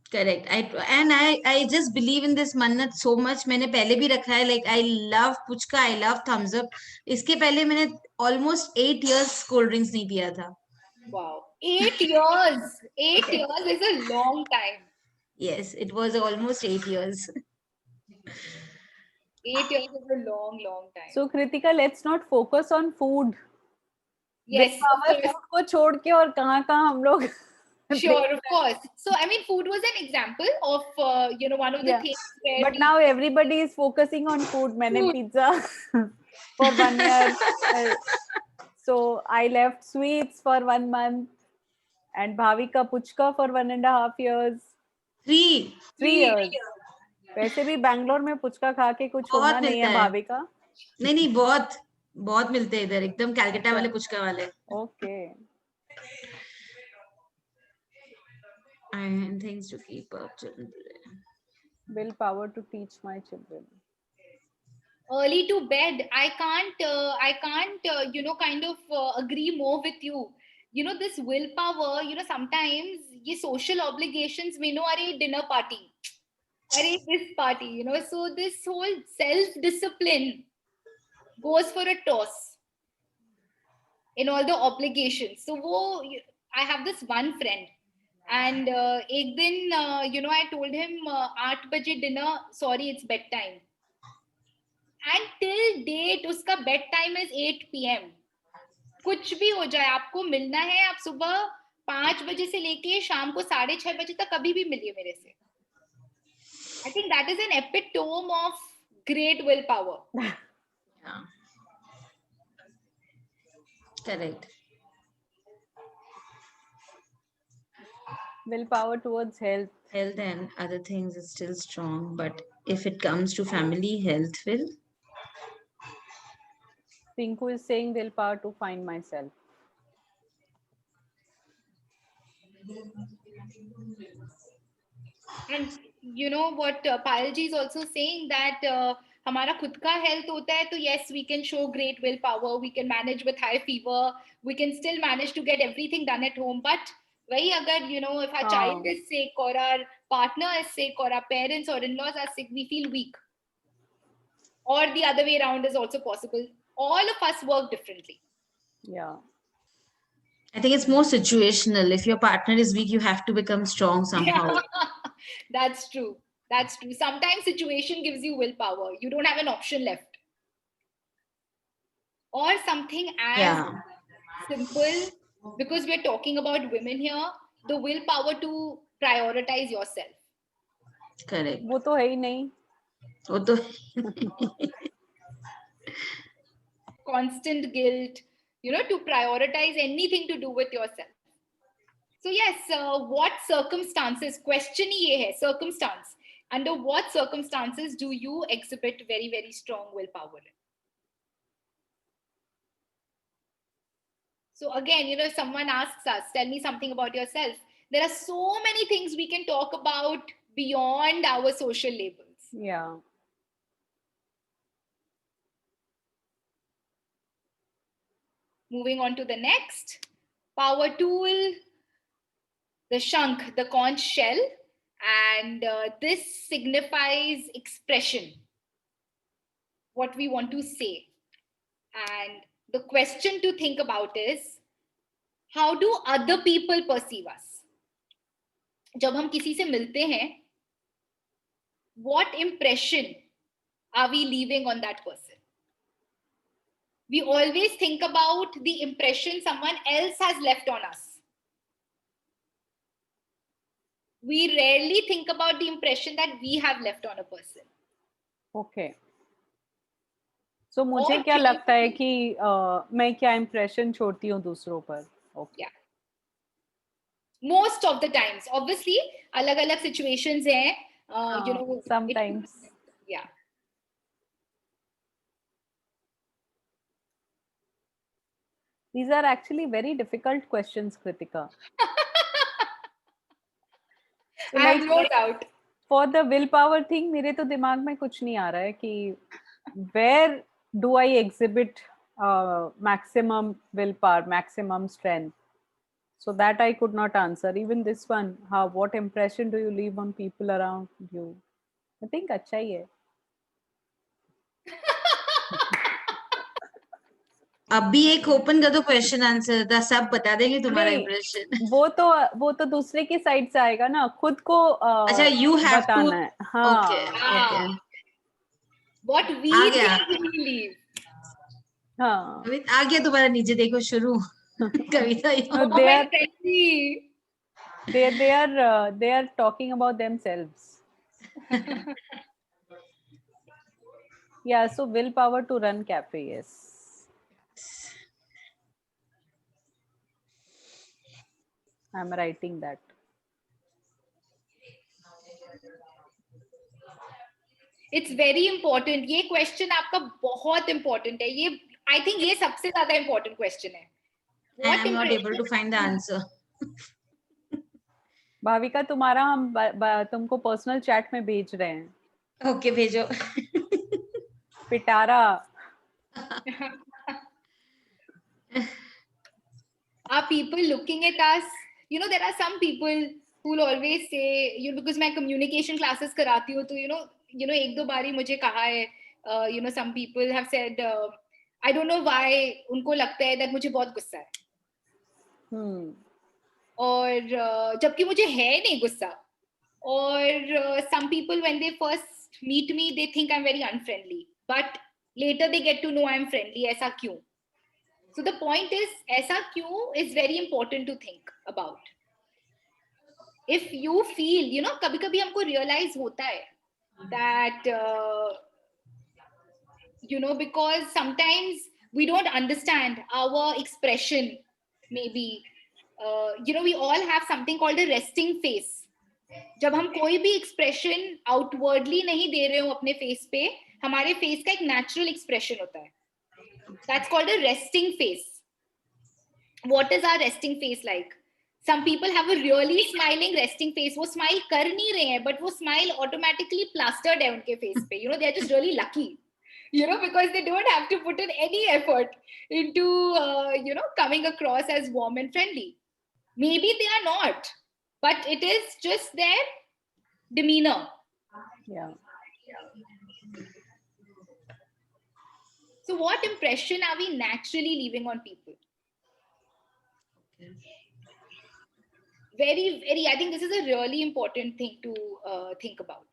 Correct. I just believe in this mannat so much. मैंने पहले भी रखा है, like I love puchka, I love thumbs up. इसके पहले मैंने almost 8 years cold drinks नहीं पिया था. Wow, 8 years. 8 years is a long time. Yes, it was almost 8 years. 8 years is a long, long time. So Kritika, let's not focus on food. Yes. Food को छोड़ के और कहाँ हम लोग. Sure, of course. So, I mean, food was an example of, you know, one of the things. But now everybody is focusing on food. मैंने pizza for 1 year. So I left sweets for 1 month. And Bhavika Puchka for 1.5 years. 3 years. वैसे भी बैंगलोर में पुचका खा के कुछ बहुत होना नहीं मिलता है है। भाविका। नहीं बहुत बहुत मिलते हैं इधर, एकदम कैलकाटा वाले पुचका वाले। Okay. And things to keep up. Willpower to teach my children. Early to bed. I can't kind of agree more with you. This willpower, sometimes ye social obligations mein no, are dinner party, are this party, so this whole self discipline goes for a toss in all the obligations. So I have this one friend, and ek din I told him 8 baje dinner, sorry it's bedtime, and till date उसका bed time is 8 PM। कुछ भी हो जाए, आपको मिलना है, आप सुबह 5 बजे से लेके शाम को 6:30 बजे तक कभी भी मिलिए मेरे से। I think that is an epitome of great will power. Correct. Willpower towards health. Health and other things is still strong, but if it comes to family, health will. Pinku is saying willpower to find myself. And you know what Payal ji is also saying that हमारा खुद का health होता है तो yes we can show great willpower, we can manage with high fever, we can still manage to get everything done at home, but वही अगर if our child is sick or our partner is sick or our parents or in-laws are sick, we feel weak. Or the other way around is also possible. All of us work differently. Yeah. I think it's more situational. If your partner is weak, you have to become strong somehow. That's true. That's true. Sometimes situation gives you willpower. You don't have an option left. Or something as simple, because we're talking about women here, the willpower to prioritize yourself. Correct. वो तो है ही नहीं। वो तो constant guilt, to prioritize anything to do with yourself. So yes, what circumstances, question ye hai, circumstance. Under what circumstances do you exhibit very, very strong willpower? So again, if someone asks us, tell me something about yourself, there are so many things we can talk about beyond our social labels. Yeah. Moving on to the next power tool, the shank, the conch shell, and this signifies expression, what we want to say. And the question to think about is, how do other people perceive us? जब हम किसी से मिलते हैं, what impression are we leaving on that person? We always think about the impression someone else has left on us. We rarely think about the impression that we have left on a person. Okay. So मुझे क्या लगता है कि मैं क्या impression छोड़ती हूँ दूसरों पर? Okay. Yeah. Most of the times, obviously, अलग-अलग situations हैं. Sometimes. Yeah. These are actually very difficult questions, Kritika. So I have no doubt. For the willpower thing, मेरे तो दिमाग में कुछ नहीं आ रहा है कि where do I exhibit maximum willpower, maximum strength? So that I could not answer. Even this one, what impression do you leave on people around you? I think अच्छा ही है. अभी एक ओपन कर दो क्वेश्चन आंसर, द सब बता देंगे तुम्हारा impression. वो तो दूसरे की साइड से आएगा ना, खुद को अच्छा यू हैव टू। है। हाँ ओके व्हाट वी बिलीव। हाँ आ गया तुम्हारा नीचे देखो शुरू कविता। they are talking about themselves. Yeah, so willpower to run cafe, yes. I'm writing that. It's very important. ये question आपका बहुत important है. ये I think ये सबसे ज़्यादा important question है. And I'm not able to find the answer. Bhavika, तुम्हारा हम तुमको पर्सनल चैट में भेज रहे हैं. Okay, भेजो. पिटारा. Are people looking at us? You know, there are some people who will always say, you know, because मैं communication classes कराती हूँ, तो you know, एक दो बारी मुझे कहा है, you know, some people have said, I don't know why उनको लगता है that मुझे बहुत गुस्सा है. और जबकि मुझे है नहीं गुस्सा. और some people when they first meet me, they think I'm very unfriendly, but later they get to know I'm friendly. ऐसा क्यों? So the point is, ऐसा क्यों is very important to think about. If you feel, you know, कभी-कभी हमको realize होता है that, you know, because sometimes we don't understand our expression. Maybe, you know, we all have something called a resting face. जब हम कोई भी expression outwardly नहीं दे रहे हो अपने face पे, हमारे face का एक natural expression होता है. That's called a resting face. What is our resting face like? Some people have a really smiling resting face. वो smile कर नहीं रहे हैं, but वो smile automatically plastered है उनके face पे. You know, they're just really lucky. You know, because they don't have to put in any effort into, you know, coming across as warm and friendly. Maybe they are not, but it is just their demeanor. Yeah. So what impression are we naturally leaving on people? Very, very, I think this is a really important thing to think about.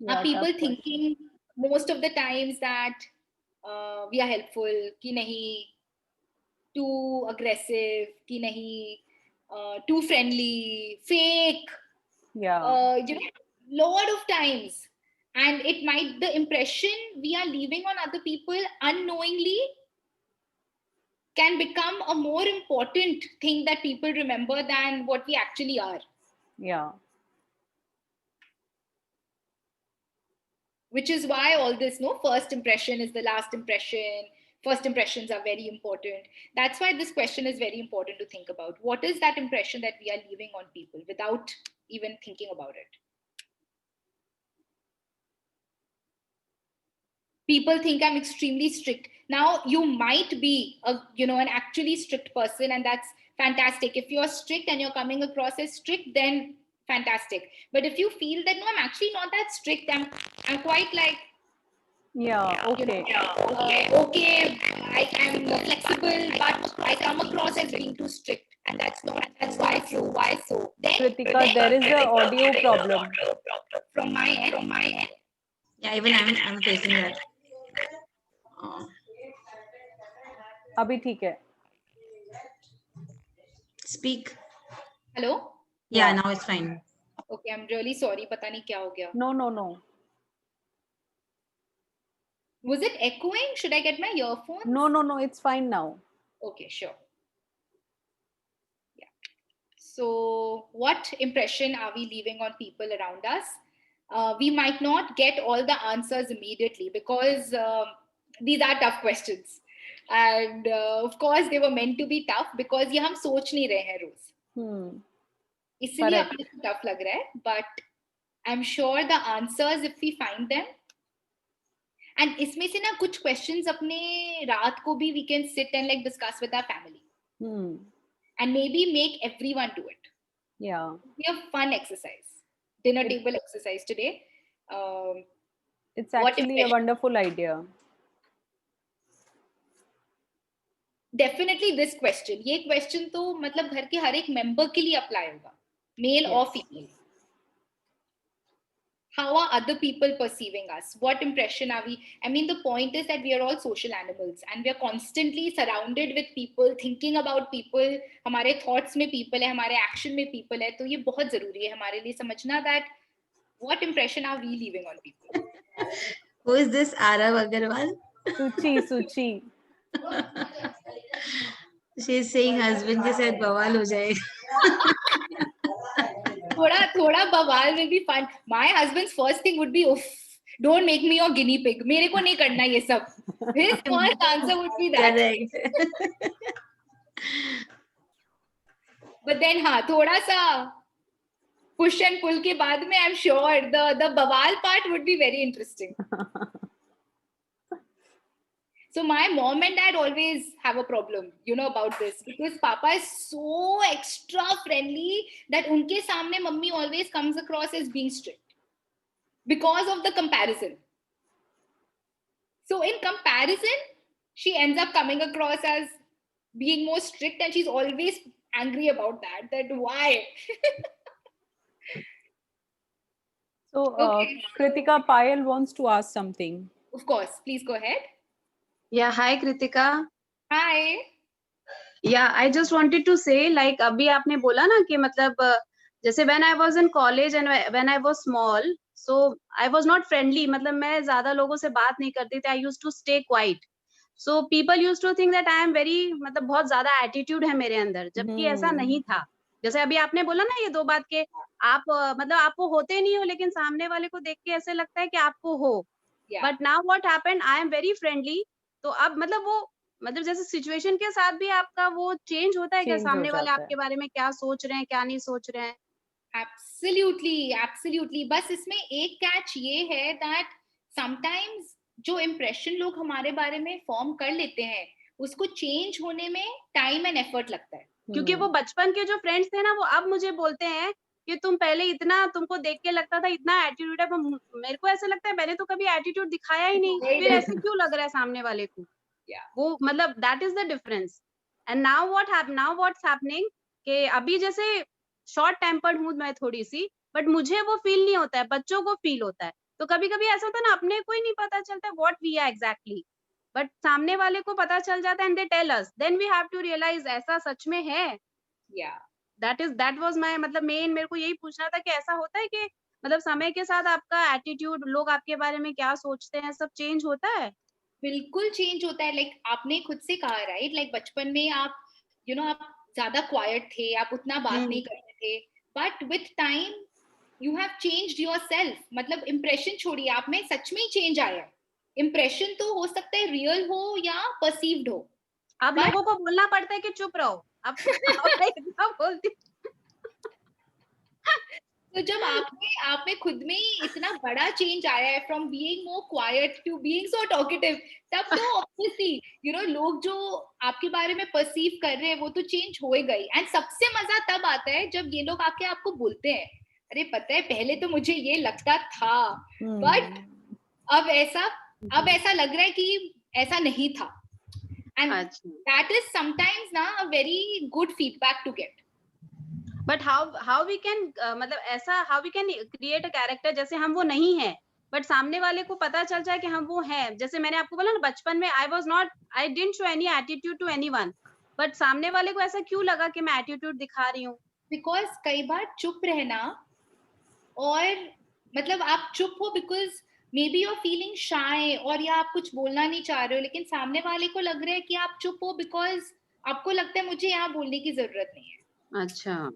Are people thinking most of the times that we are helpful, कि नहीं, too aggressive, कि नहीं, too friendly, fake? Yeah. You know, lot of times. And it might, the impression we are leaving on other people unknowingly can become a more important thing that people remember than what we actually are. Yeah. Which is why all this, no, first impression is the last impression. First impressions are very important. That's why this question is very important to think about. What is that impression that we are leaving on people without even thinking about it? People think I'm extremely strict. Now, you might be an actually strict person, and that's fantastic. If you're strict and you're coming across as strict, then fantastic. But if you feel that, no, I'm actually not that strict, I'm quite like, okay. Okay, I'm flexible, but I come across as being too strict. And that's why so. Then, Kritika, there is an audio problem. From my end. Yeah, even I'm facing that. अभी ठीक है. Speak. Hello? Yeah, now it's fine. Okay, I'm really sorry. पता नहीं क्या हो गया. No. Was it echoing? Should I get my earphones? No. It's fine now. Okay, sure. Yeah. So, what impression are we leaving on people around us? We might not get all the answers immediately because these are tough questions. And of course, they were meant to be tough because ये हम सोच नहीं रहे हैं रोज. इसलिए अपने को tough लग रहा है. But I'm sure the answers, if we find them, and इसमें से ना कुछ questions अपने रात को भी we can sit and like discuss with our family. And maybe make everyone do it. Yeah. It'll be a fun exercise. Dinner table exercise today. It's actually a wonderful idea. Definitely this question. ये question तो मतलब घर के हर एक member के लिए apply होगा. Male or female. How are other people perceiving us? What impression are we? I mean, the point is that we are all social animals and we are constantly surrounded with people, thinking about people. हमारे thoughts में people है, हमारे action में people है. तो ये बहुत जरूरी है हमारे लिए समझना that what impression are we leaving on people? Who is this Arav Agarwal? Suchi. She is saying husband के साथ बवाल हो जाएगा. थोड़ा बवाल will be fun. My husband's first thing would be, "Uff, don't make me your guinea pig. मेरे को नहीं करना ये सब." His first answer would be that. Correct. But then हाँ, थोड़ा सा push and pull के बाद में, I'm sure the bawal part would be very interesting. So my mom and dad always have a problem, about this, because Papa is so extra friendly that unke samne mummy always comes across as being strict because of the comparison. So in comparison, she ends up coming across as being more strict, and she's always angry about that why. So Okay. Kritika, Payal wants to ask something. Of course, please go ahead. Yeah, hi Kritika. Hi. Yeah, I just wanted to say, like अभी आपने बोला ना कि मतलब जैसे when I was in college and when I was small, so I was not friendly. मतलब मैं ज़्यादा लोगों से बात नहीं करती थी. I used to stay quiet. So people used to think that I am very, मतलब बहुत ज़्यादा attitude है मेरे अंदर, जबकि ऐसा नहीं था. जैसे अभी आपने बोला ना ये दो बात के आप मतलब आपको होते नहीं हो, लेकिन सामने वाले को देख के ऐसे लगता है कि आपको हो. But now what happened? I am very friendly. तो अब मतलब वो मतलब जैसे सिचुएशन के साथ भी आपका वो चेंज होता है क्या? सामने वाले आपके बारे में क्या सोच रहे हैं, क्या नहीं सोच रहे हैं? Absolutely. बस इसमें एक कैच ये है that sometimes जो इम्प्रेशन लोग हमारे बारे में फॉर्म कर लेते हैं, उसको चेंज होने में टाइम एंड एफर्ट लगता है. क्योंकि वो बचपन के जो फ्रेंड्स थे ना, वो अब मुझे बोलते हैं कि तुम पहले इतना, तुमको देख के लगता था इतना एटीट्यूड है, मेरे को ऐसा लगता है मैंने तो कभी एटीट्यूड दिखाया ही नहीं, फिर ऐसे क्यों लग रहा है सामने वाले को? वो मतलब that is the difference. And now what's happening कि अभी जैसे शॉर्ट टेम्पर्ड हूँ मैं थोड़ी सी, बट मुझे वो फील नहीं होता है, बच्चों को फील होता है. तो कभी कभी ऐसा होता है ना, अपने को ही नहीं पता चलता what we are exactly, but सामने वाले को पता चल जाता है and they tell us, then we have to realise ऐसा सच में है. दैट वाज माय मतलब मेन, मेरे को यही पूछना था कि ऐसा होता है कि मतलब समय के साथ आपका एटीट्यूड, लोग आपके बारे में क्या सोचते हैं, सब चेंज होता है? बिल्कुल चेंज होता है. लाइक आपने खुद से कहा, राइट? लाइक बचपन में आप आप ज्यादा क्वाइट थे, आप उतना बात नहीं करते थे, but with time you have changed yourself. मतलब इंप्रेशन छोड़िए, आप में सच में ही चेंज आया. इंप्रेशन तो हो सकता है रियल हो या परसीव्ड हो. अब लोगों को बोलना पड़ता है कि चुप रहो. अब इतना बोलती. तो जब आप में खुद में ही इतना बड़ा चेंज आया है, from being more quiet to being so talkative, तब तो ऑब्वियसली लोग जो आपके बारे में परसीव कर रहे हैं वो तो चेंज हो गई. एंड सबसे मजा तब आता है जब ये लोग आके आपको बोलते हैं, अरे पता है पहले तो मुझे ये लगता था, बट अब ऐसा लग रहा है कि ऐसा नहीं था. एंड दैट इज समटाइम्स ना a very good feedback to get. But how we can मतलब ऐसा how we can create a character जैसे हम वो नहीं है, बट सामने वाले को पता चल जाए कि हम वो हैं. जैसे मैंने आपको बोला ना, बचपन में I didn't show any attitude to anyone, but सामने वाले को ऐसा क्यों लगा कि मैं एटीट्यूड दिखा रही हूँ? बिकॉज कई बार चुप रहना, और मतलब आप चुप हो because maybe your feeling shy, और या आप कुछ बोलना नहीं चाह रहे हो, लेकिन सामने वाले को लग रहा है कि आप चुप हो बिकॉज आपको लगता है मुझे यहाँ बोलने की जरूरत नहीं है. अच्छा.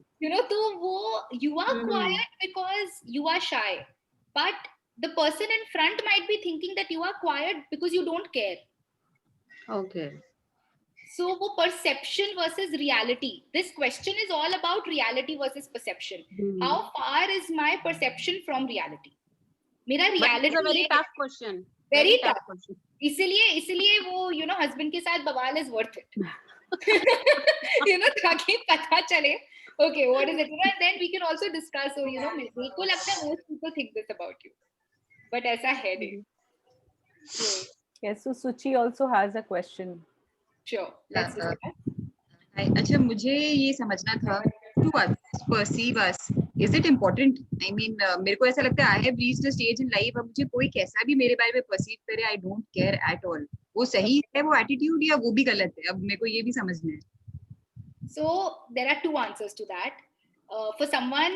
तो वो you are quiet because you are shy, but the person in front might be thinking that you are quiet because you don't care. Okay. So वो perception versus reality. This question is all about reality versus perception. How far is my perception from reality? मेरा reality is a very tough question. Very tough question. इसलिए वो husband के साथ बवाल is worth it. ताकि पता चले okay what is it, and then we can also discuss. So मेरे को लगता है most people think this about you, but ऐसा है नहीं. Yes, so Suchi also has a question. Sure, let's do that. अच्छा, मुझे ये समझना था, to perceive us, is it important? I mean, मेरे को ऐसा लगता है I have reached a stage in life, अब मुझे कोई कैसा भी मेरे बारे में perceive करे, I don't care at all. वो सही है वो attitude या वो भी गलत है? अब मेरे को ये भी समझना है. So there are two answers to that. For someone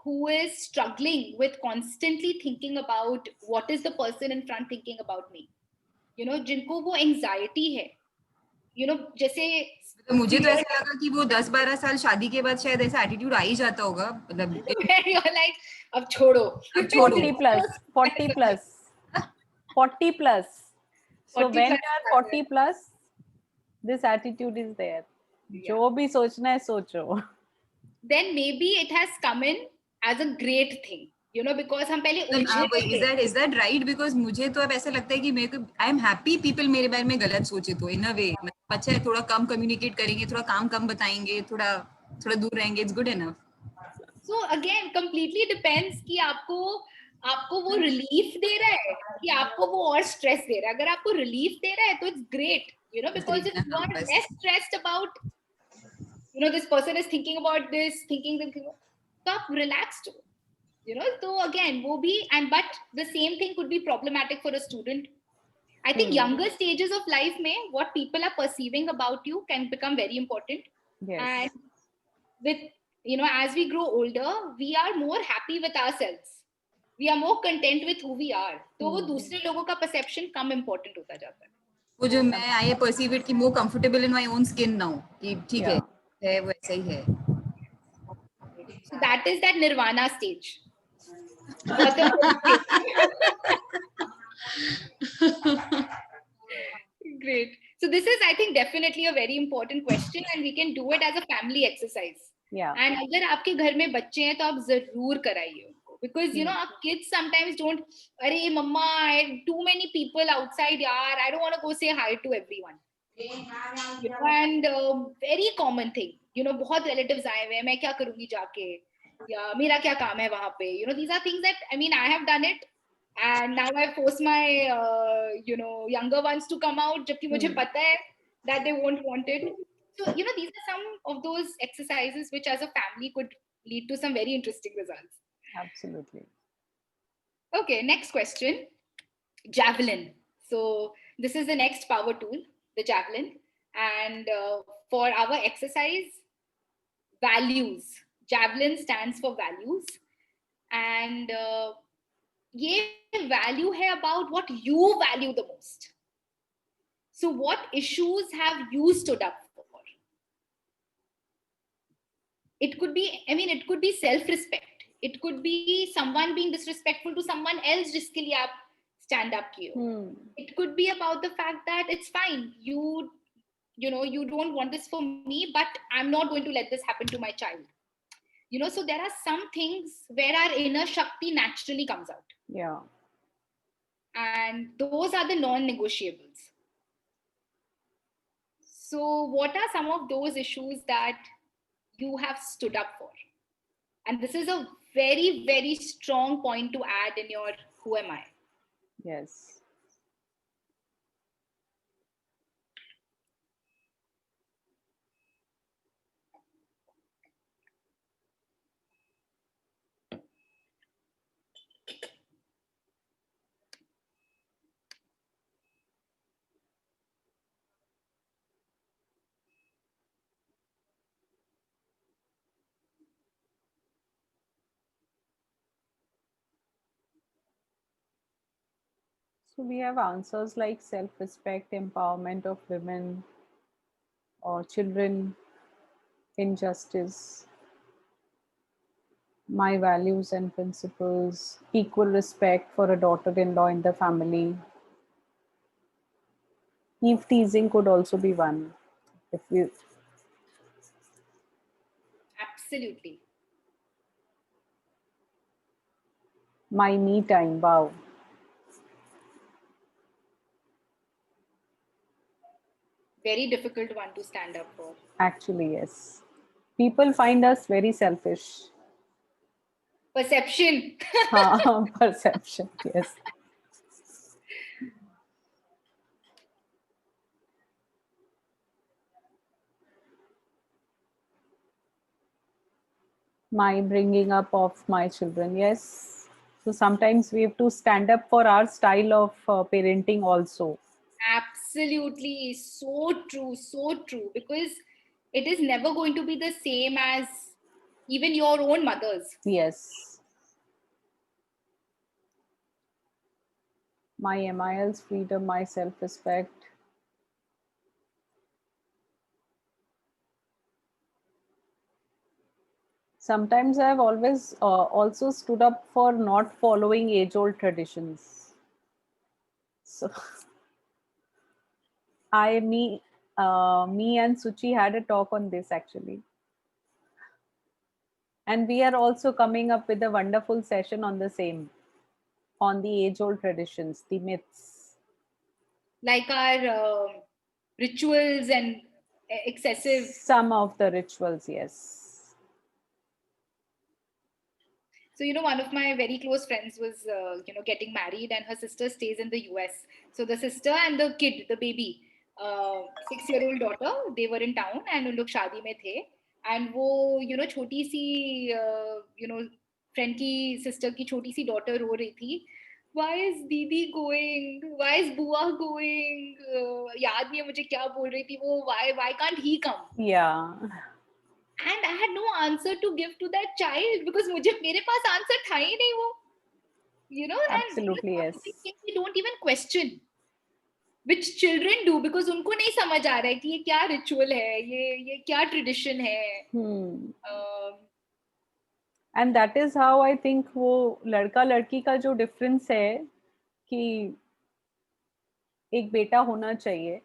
who is struggling with constantly thinking about what is the person in front thinking about me, जिनको वो anxiety है, जैसे तो मुझे तो ऐसा लगा कि वो 10-12 साल शादी के बाद शायद ऐसा एटीट्यूड आ ही जाता होगा, मतलब you're like, अब छोड़ो. अब छोड़ो. 40 plus, 40 plus, 40 plus. So 40 when plus you are 40 plus, this attitude is there. जो भी सोचना है सोचो. Then maybe it has come in as a great thing, because हम पहले उलझे थे. Is that right? Because मुझे तो अब ऐसा लगता है कि मेरे को आई एम हैप्पी पीपल मेरे बारे में गलत सोचे तो इन अ वे, मतलब अच्छा है, थोड़ा कम कम्युनिकेट करेंगे, थोड़ा काम कम बताएंगे, थोड़ा दूर रहेंगे, it's good enough. So again, completely depends कि आपको वो रिलीफ दे रहा है कि आपको वो और स्ट्रेस दे रहा है. अगर आपको रिलीफ दे रहा है तो it's great, because if you are less stressed about, this person is thinking about this, तो आप relaxed हो. So again, वो भी, but the same thing could be problematic for a student. I think younger stages of life में what people are perceiving about you can become very important. Yes. And with, as we grow older, we are more happy with ourselves. We are more content with who we are. तो वो दूसरे लोगों का perception कम important होता जाता है. वो जो मैं आई परसीव इट कि more comfortable in my own skin now, कि ठीक है वो ऐसा ही है. So that is that nirvana stage. Great. So this is, I think, definitely a very important question, and we can do it as a family exercise. Yeah. And अगर आपके घर में बच्चे हैं तो आप जरूर कराइए उनको, because our kids sometimes don't. अरे मम्मा, too many people outside यार, I don't want to go say hi to everyone. And very common thing, बहुत relatives आए हुए हैं, मैं क्या करूँगी जाके, या मेरा क्या काम है वहाँ पे. These are things that, I mean, I have done it. And now I force my younger ones to come out, जबकि मुझे पता है that they won't want it. So these are some of those exercises which as a family could lead to some very interesting results. Absolutely. Okay, next question. Javelin. So this is the next power tool, the javelin. And for our exercise, values. Javelin stands for values. And ये value है about what you value the most. So what issues have you stood up for? It could be, it could be self-respect. It could be someone being disrespectful to someone else जिसके लिए आप stand up किए. It could be about the fact that it's fine. You don't want this for me, but I'm not going to let this happen to my child. So there are some things where our inner Shakti naturally comes out. Yeah. And those are the non-negotiables. So what are some of those issues that you have stood up for? And this is a very, very strong point to add in your Who Am I? Yes. So we have answers like self-respect, empowerment of women or children, injustice, my values and principles, equal respect for a daughter-in-law in the family. Eve teasing could also be one. If we Absolutely. My me time, wow. Very difficult one to stand up for. Actually, yes. People find us very selfish. Perception. Perception, yes. My bringing up of my children, yes. So sometimes we have to stand up for our style of parenting also. Absolutely. So true. So true. Because it is never going to be the same as even your own mother's. Yes. My MIL's freedom, my self-respect. Sometimes I've always also stood up for not following age-old traditions. So me and Suchi had a talk on this actually. And we are also coming up with a wonderful session on the same, on the age-old traditions, the myths. Like our rituals and excessive. Some of the rituals, yes. So, you know, one of my very close friends was, getting married, and her sister stays in the US. So the sister and the kid, the baby, 6-year-old daughter, they were in town and उन लोग शादी में थे. And वो, छोटी सी, friend की sister की छोटी सी daughter रो रही थी. Why is Didi going? Why is Bua going? याद नहीं है मुझे क्या बोल रही थी वो. Why can't he come? Yeah. And I had no answer to give to that child because मेरे पास answer था ही नहीं वो. Absolutely, and yes. we don't even question, which children do, because उनको नहीं समझ आ रहा है कि ये क्या ritual है, ये क्या tradition है. And that is how I think वो लड़का लड़की का जो difference है कि एक बेटा होना चाहिए,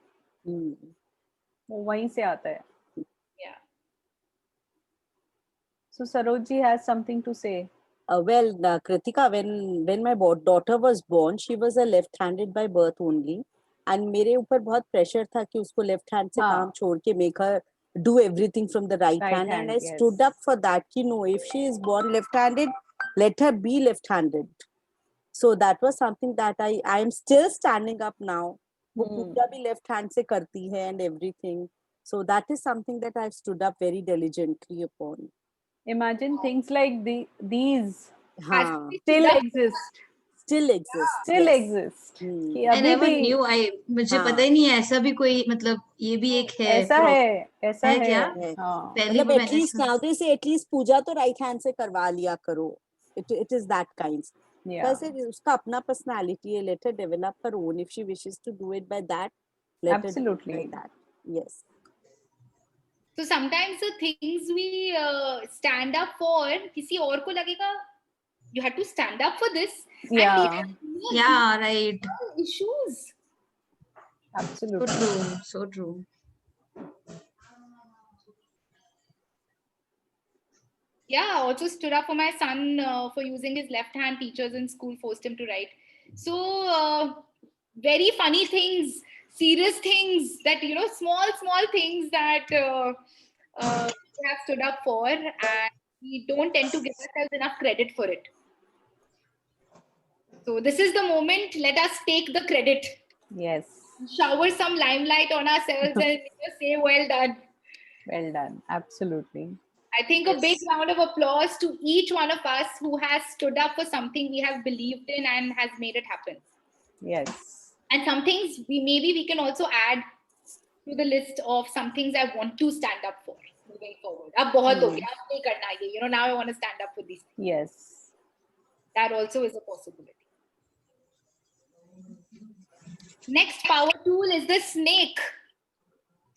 वो वहीं से आता है. Yeah. So Saroj has something to say. Kritika, when my daughter was born, she was a left-handed by birth only, and मेरे ऊपर बहुत pressure था कि उसको left hand से काम छोड़ के make her do everything from the right hand, and I stood up for that. If she is born left-handed, let her be left-handed. So that was something that I am still standing up now. वो पूजा भी left hand से करती है and everything. So that is something that I've stood up very diligently upon. Imagine things like these still exist. Still exist. Still exist. I never knew. मुझे पता ही नहीं है ऐसा भी कोई, मतलब ये भी एक है. ऐसा है क्या? मतलब at least nowadays at least पूजा तो right hand से करवा लिया करो. It is that kind. वैसे उसका अपना personality है. Let her develop her own. If she wishes to do it by that, let her do it by that. Yes. So sometimes the things we stand up for, किसी और को लगेगा you had to stand up for this. Yeah. Yeah, right. Issues. Absolutely. So true. So true. Yeah, I also stood up for my son for using his left hand. Teachers in school forced him to write. So very funny things, serious things that, small things that we have stood up for, and we don't tend to give ourselves enough credit for it. So this is the moment. Let us take the credit. Yes. Shower some limelight on ourselves and say, well done. Well done. Absolutely. I think a big round of applause to each one of us who has stood up for something we have believed in and has made it happen. Yes. And some things we can also add to the list of some things I want to stand up for moving forward. Ab bahut ho gaya, ab nahi karna hai. Now I want to stand up for these things. Yes. That also is a possibility. Next power tool is the snake.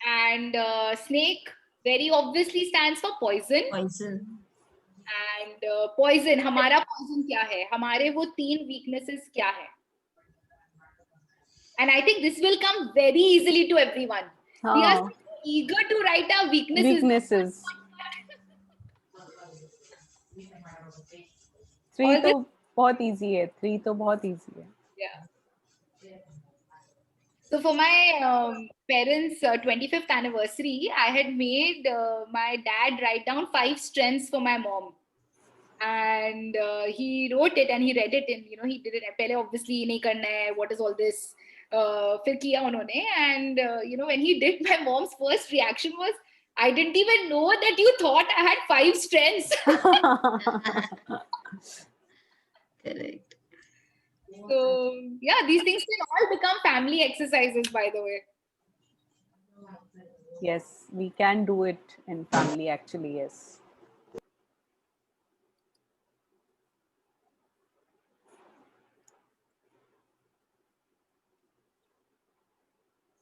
And snake very obviously stands for poison. Poison. And poison, हमारा poison क्या है? हमारे वो 3 weaknesses क्या है? And I think this will come very easily to everyone. We are so eager to write our weaknesses. 3 तो बहुत easy है. 3 तो बहुत easy है. Yeah. So for my parents' 25th anniversary, I had made my dad write down 5 strengths for my mom. And he wrote it and he read it, and he did it. Pehle obviously nahi karna hai, what is all this? फिर किया उन्होंने, and when he did, my mom's first reaction was, I didn't even know that you thought I had 5 strengths. Correct. So yeah, these things can all become family exercises, by the way. Yes, we can do it in family actually, yes.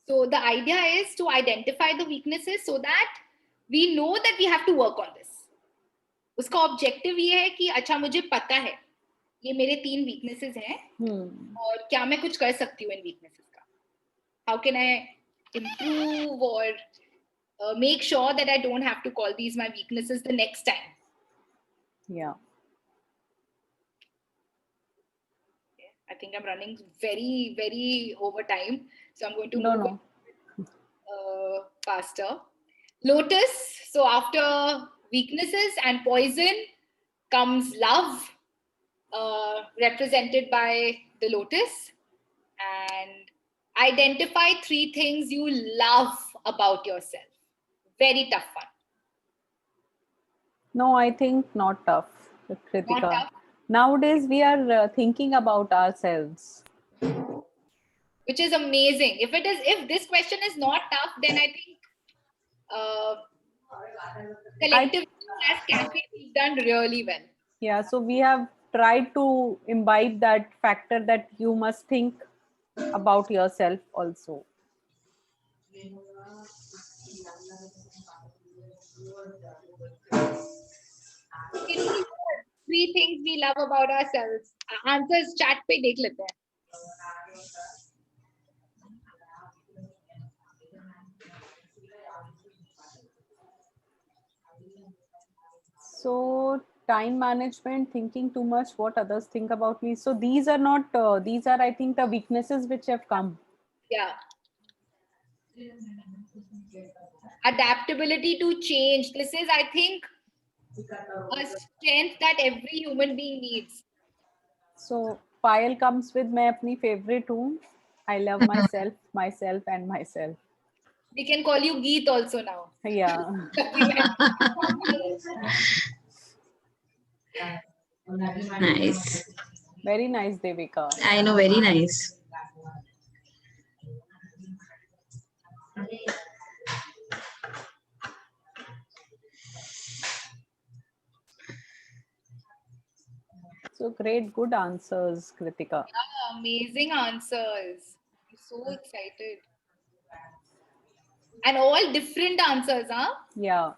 So the idea is to identify the weaknesses so that we know that we have to work on this. उसका objective ये है कि अच्छा मुझे पता है ये मेरे 3 वीकनेसेस हैं और क्या मैं कुछ कर सकती हूँ इन वीकनेसेस का, how can I improve or make sure that I don't have to call these my weaknesses the next time. Yeah. I think I'm running very, very over time. So I'm going to move faster. Lotus. So after weaknesses and poison comes love, represented by the lotus. And identify 3 things you love about yourself. Very tough one. No, I think not tough, Kritika. Not tough. Nowadays, we are thinking about ourselves, which is amazing. If this question is not tough, then I think collectively as cafe we've done really well. Yeah, so we have tried to imbibe that factor that you must think about yourself also. Can we 3 things we love about ourselves? Answers chat pe dekh lete hain. So time management, thinking too much, what others think about me. So these are not, these are, I think, the weaknesses which have come. Yeah. Adaptability to change. This is, I think, a strength that every human being needs. So Payal comes with my favorite too. I love myself, myself and myself. We can call you Geet also now. Yeah. Nice. Very nice, Devika. I know, very nice. So great, good answers, Kritika. Yeah, amazing answers. I'm so excited. And all different answers, huh? Yeah.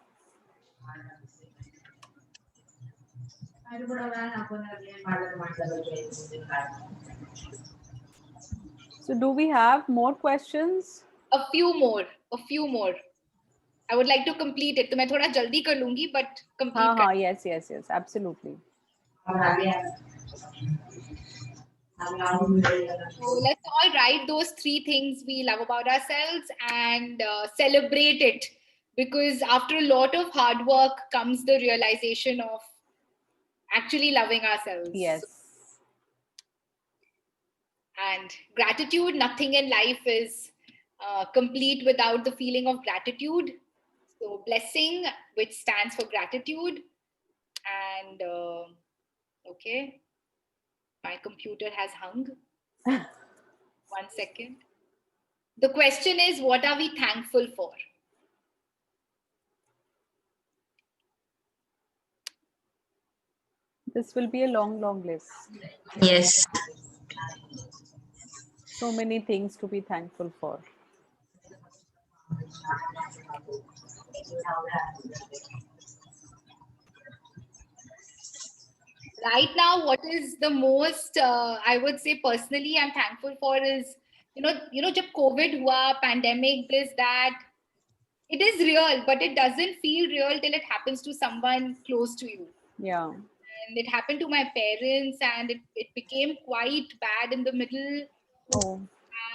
So do we have more questions? A few more. I would like to complete it. तो मैं थोड़ा जल्दी कर लूंगी, but complete. Yes, absolutely. So let's all write those 3 things we love about ourselves and celebrate it, because after a lot of hard work comes the realization of actually loving ourselves. Yes. And gratitude, nothing in life is complete without the feeling of gratitude. So blessing, which stands for gratitude. And okay, my computer has hung. 1 second. The question is, what are we thankful for? This will be a long list. Yes. So many things to be thankful for. Right now, what is the most, I would say personally, I'm thankful for is, jab COVID hua, pandemic, this, that, it is real, but it doesn't feel real till it happens to someone close to you. Yeah. And it happened to my parents, and it became quite bad in the middle. Oh.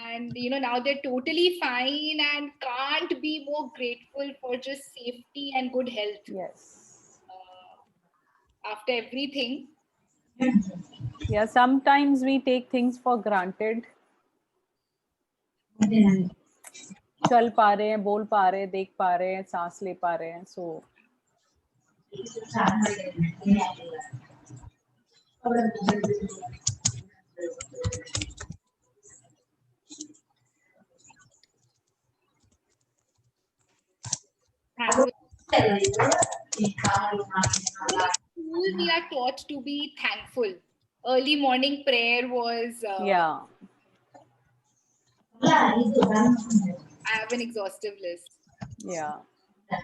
And, now they're totally fine and can't be more grateful for just safety and good health. Yes. After everything. Yeah, sometimes we take things for granted. चल पा रहे हैं, बोल पा रहे हैं, देख पा रहे हैं, सांस ले पा रहे हैं, so We are taught to be thankful. Early morning prayer was yeah. I have an exhaustive list. Yeah. Okay,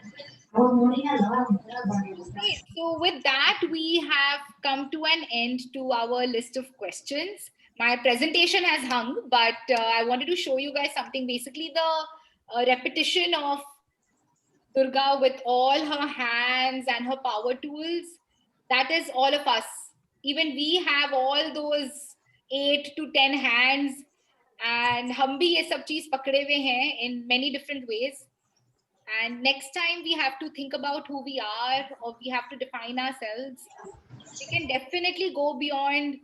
so with that, we have come to an end to our list of questions. My presentation has hung, but I wanted to show you guys something. Basically, the repetition of Durga with all her hands and her power tools, that is all of us. Even we have all those 8 to 10 hands, and हम भी ये सब चीज पकड़े हुए हैं in many different ways. And next time we have to think about who we are, or we have to define ourselves. We can definitely go beyond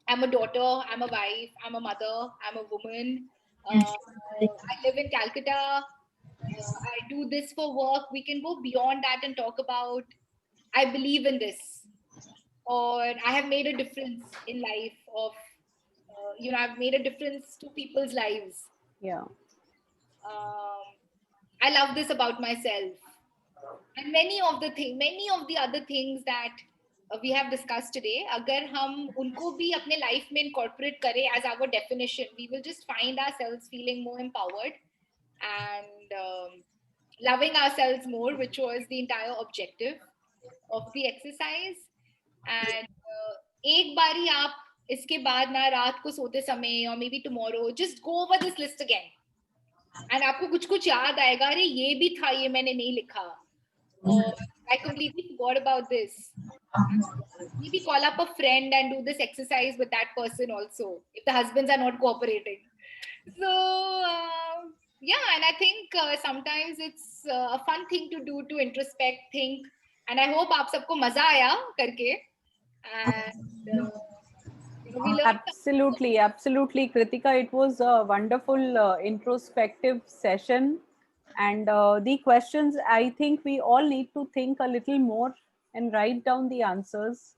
I'm a daughter, I'm a wife, I'm a mother, I'm a woman. I live in Calcutta. I do this for work. We can go beyond that and talk about I believe in this, or I have made a difference in life of I've made a difference to people's lives. Yeah. I love this about myself. And many of the other things that we have discussed today, अगर हम उनको भी अपने life में incorporate करें as our definition, we will just find ourselves feeling more empowered and loving ourselves more, which was the entire objective of the exercise. And एक बारी आप इसके बाद ना रात को सोते समय or maybe tomorrow just go over this list again. And आपको कुछ याद आएगा, अरे ये भी था, ये मैंने नहीं लिखा. I completely forgot about this. Maybe call up a friend and do this exercise with that person also, if the husbands are not cooperating. So, yeah, and I think sometimes it's a fun thing to do, to introspect, think. And I hope आप सबको मजा आया करके. And we learned Absolutely, absolutely, Kritika. It was a wonderful introspective session. And the questions, I think we all need to think a little more and write down the answers.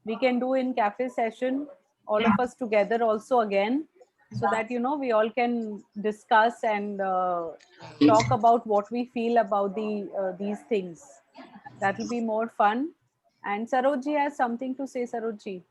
We can do in cafe session, all of us together also again, so that, we all can discuss and talk about what we feel about these things. That will be more fun. And Sarojji has something to say, Sarojji.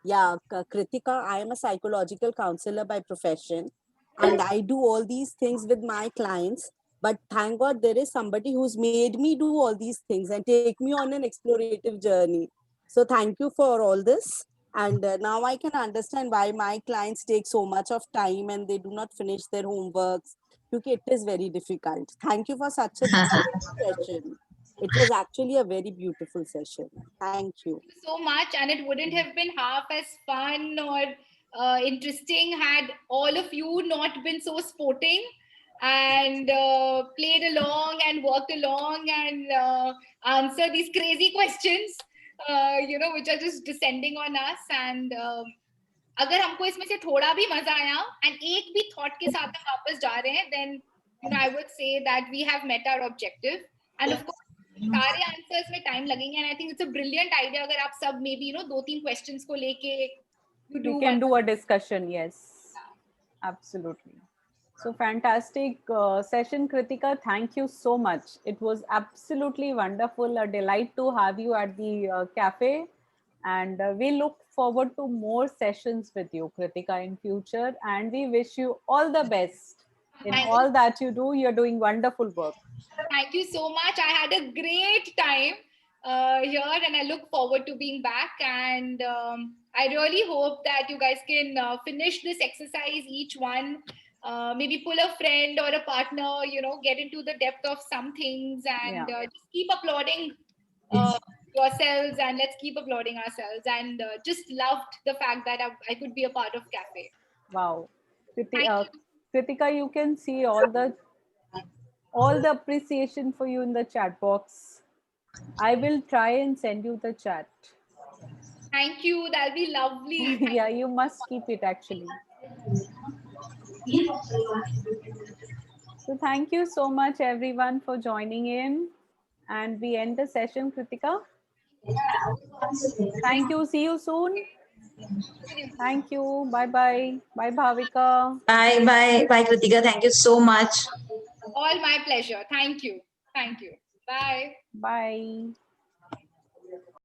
Yeah, Kritika, I am a psychological counselor by profession, and I do all these things with my clients. But thank God there is somebody who's made me do all these things and take me on an explorative journey. So thank you for all this. And now I can understand why my clients take so much of time and they do not finish their homeworks, because it is very difficult. Thank you for such a great session. It was actually a very beautiful session. Thank you. So much, and it wouldn't have been half as fun or interesting had all of you not been so sporting and played along and worked along and answer these crazy questions, which are just descending on us. And अगर हमको इसमें से थोड़ा भी मजा आया and एक भी thought के साथ हम वापस जा रहे हैं, then I would say that we have met our objective. And of course सारे आंसर्स में टाइम लगेंगे, and I think it's a brilliant idea अगर आप सब maybe 2-3 questions को लेके you can do a discussion. Yes, absolutely. So fantastic session, Kritika. Thank you so much. It was absolutely wonderful, a delight to have you at the cafe, and we look forward to more sessions with you, Kritika, in future, and we wish you all the best in all that you do. You're doing wonderful work. Thank you so much. I had a great time here, and I look forward to being back. And I really hope that you guys can finish this exercise, each one. Maybe pull a friend or a partner, get into the depth of some things, and just keep applauding yourselves, and let's keep applauding ourselves. And just loved the fact that I could be a part of cafe. Wow. Kritika, you can see all the appreciation for you in the chat box. I will try and send you the chat. Thank you. That'll be lovely. Yeah, you must keep it actually. So thank you so much everyone for joining in, and we end the session, Kritika. Thank you. See you soon. Thank you. Bye bye. Bye Bhavika. Bye bye. Bye Kritika. Thank you so much. All my pleasure. Thank you. Thank you. Bye. Bye.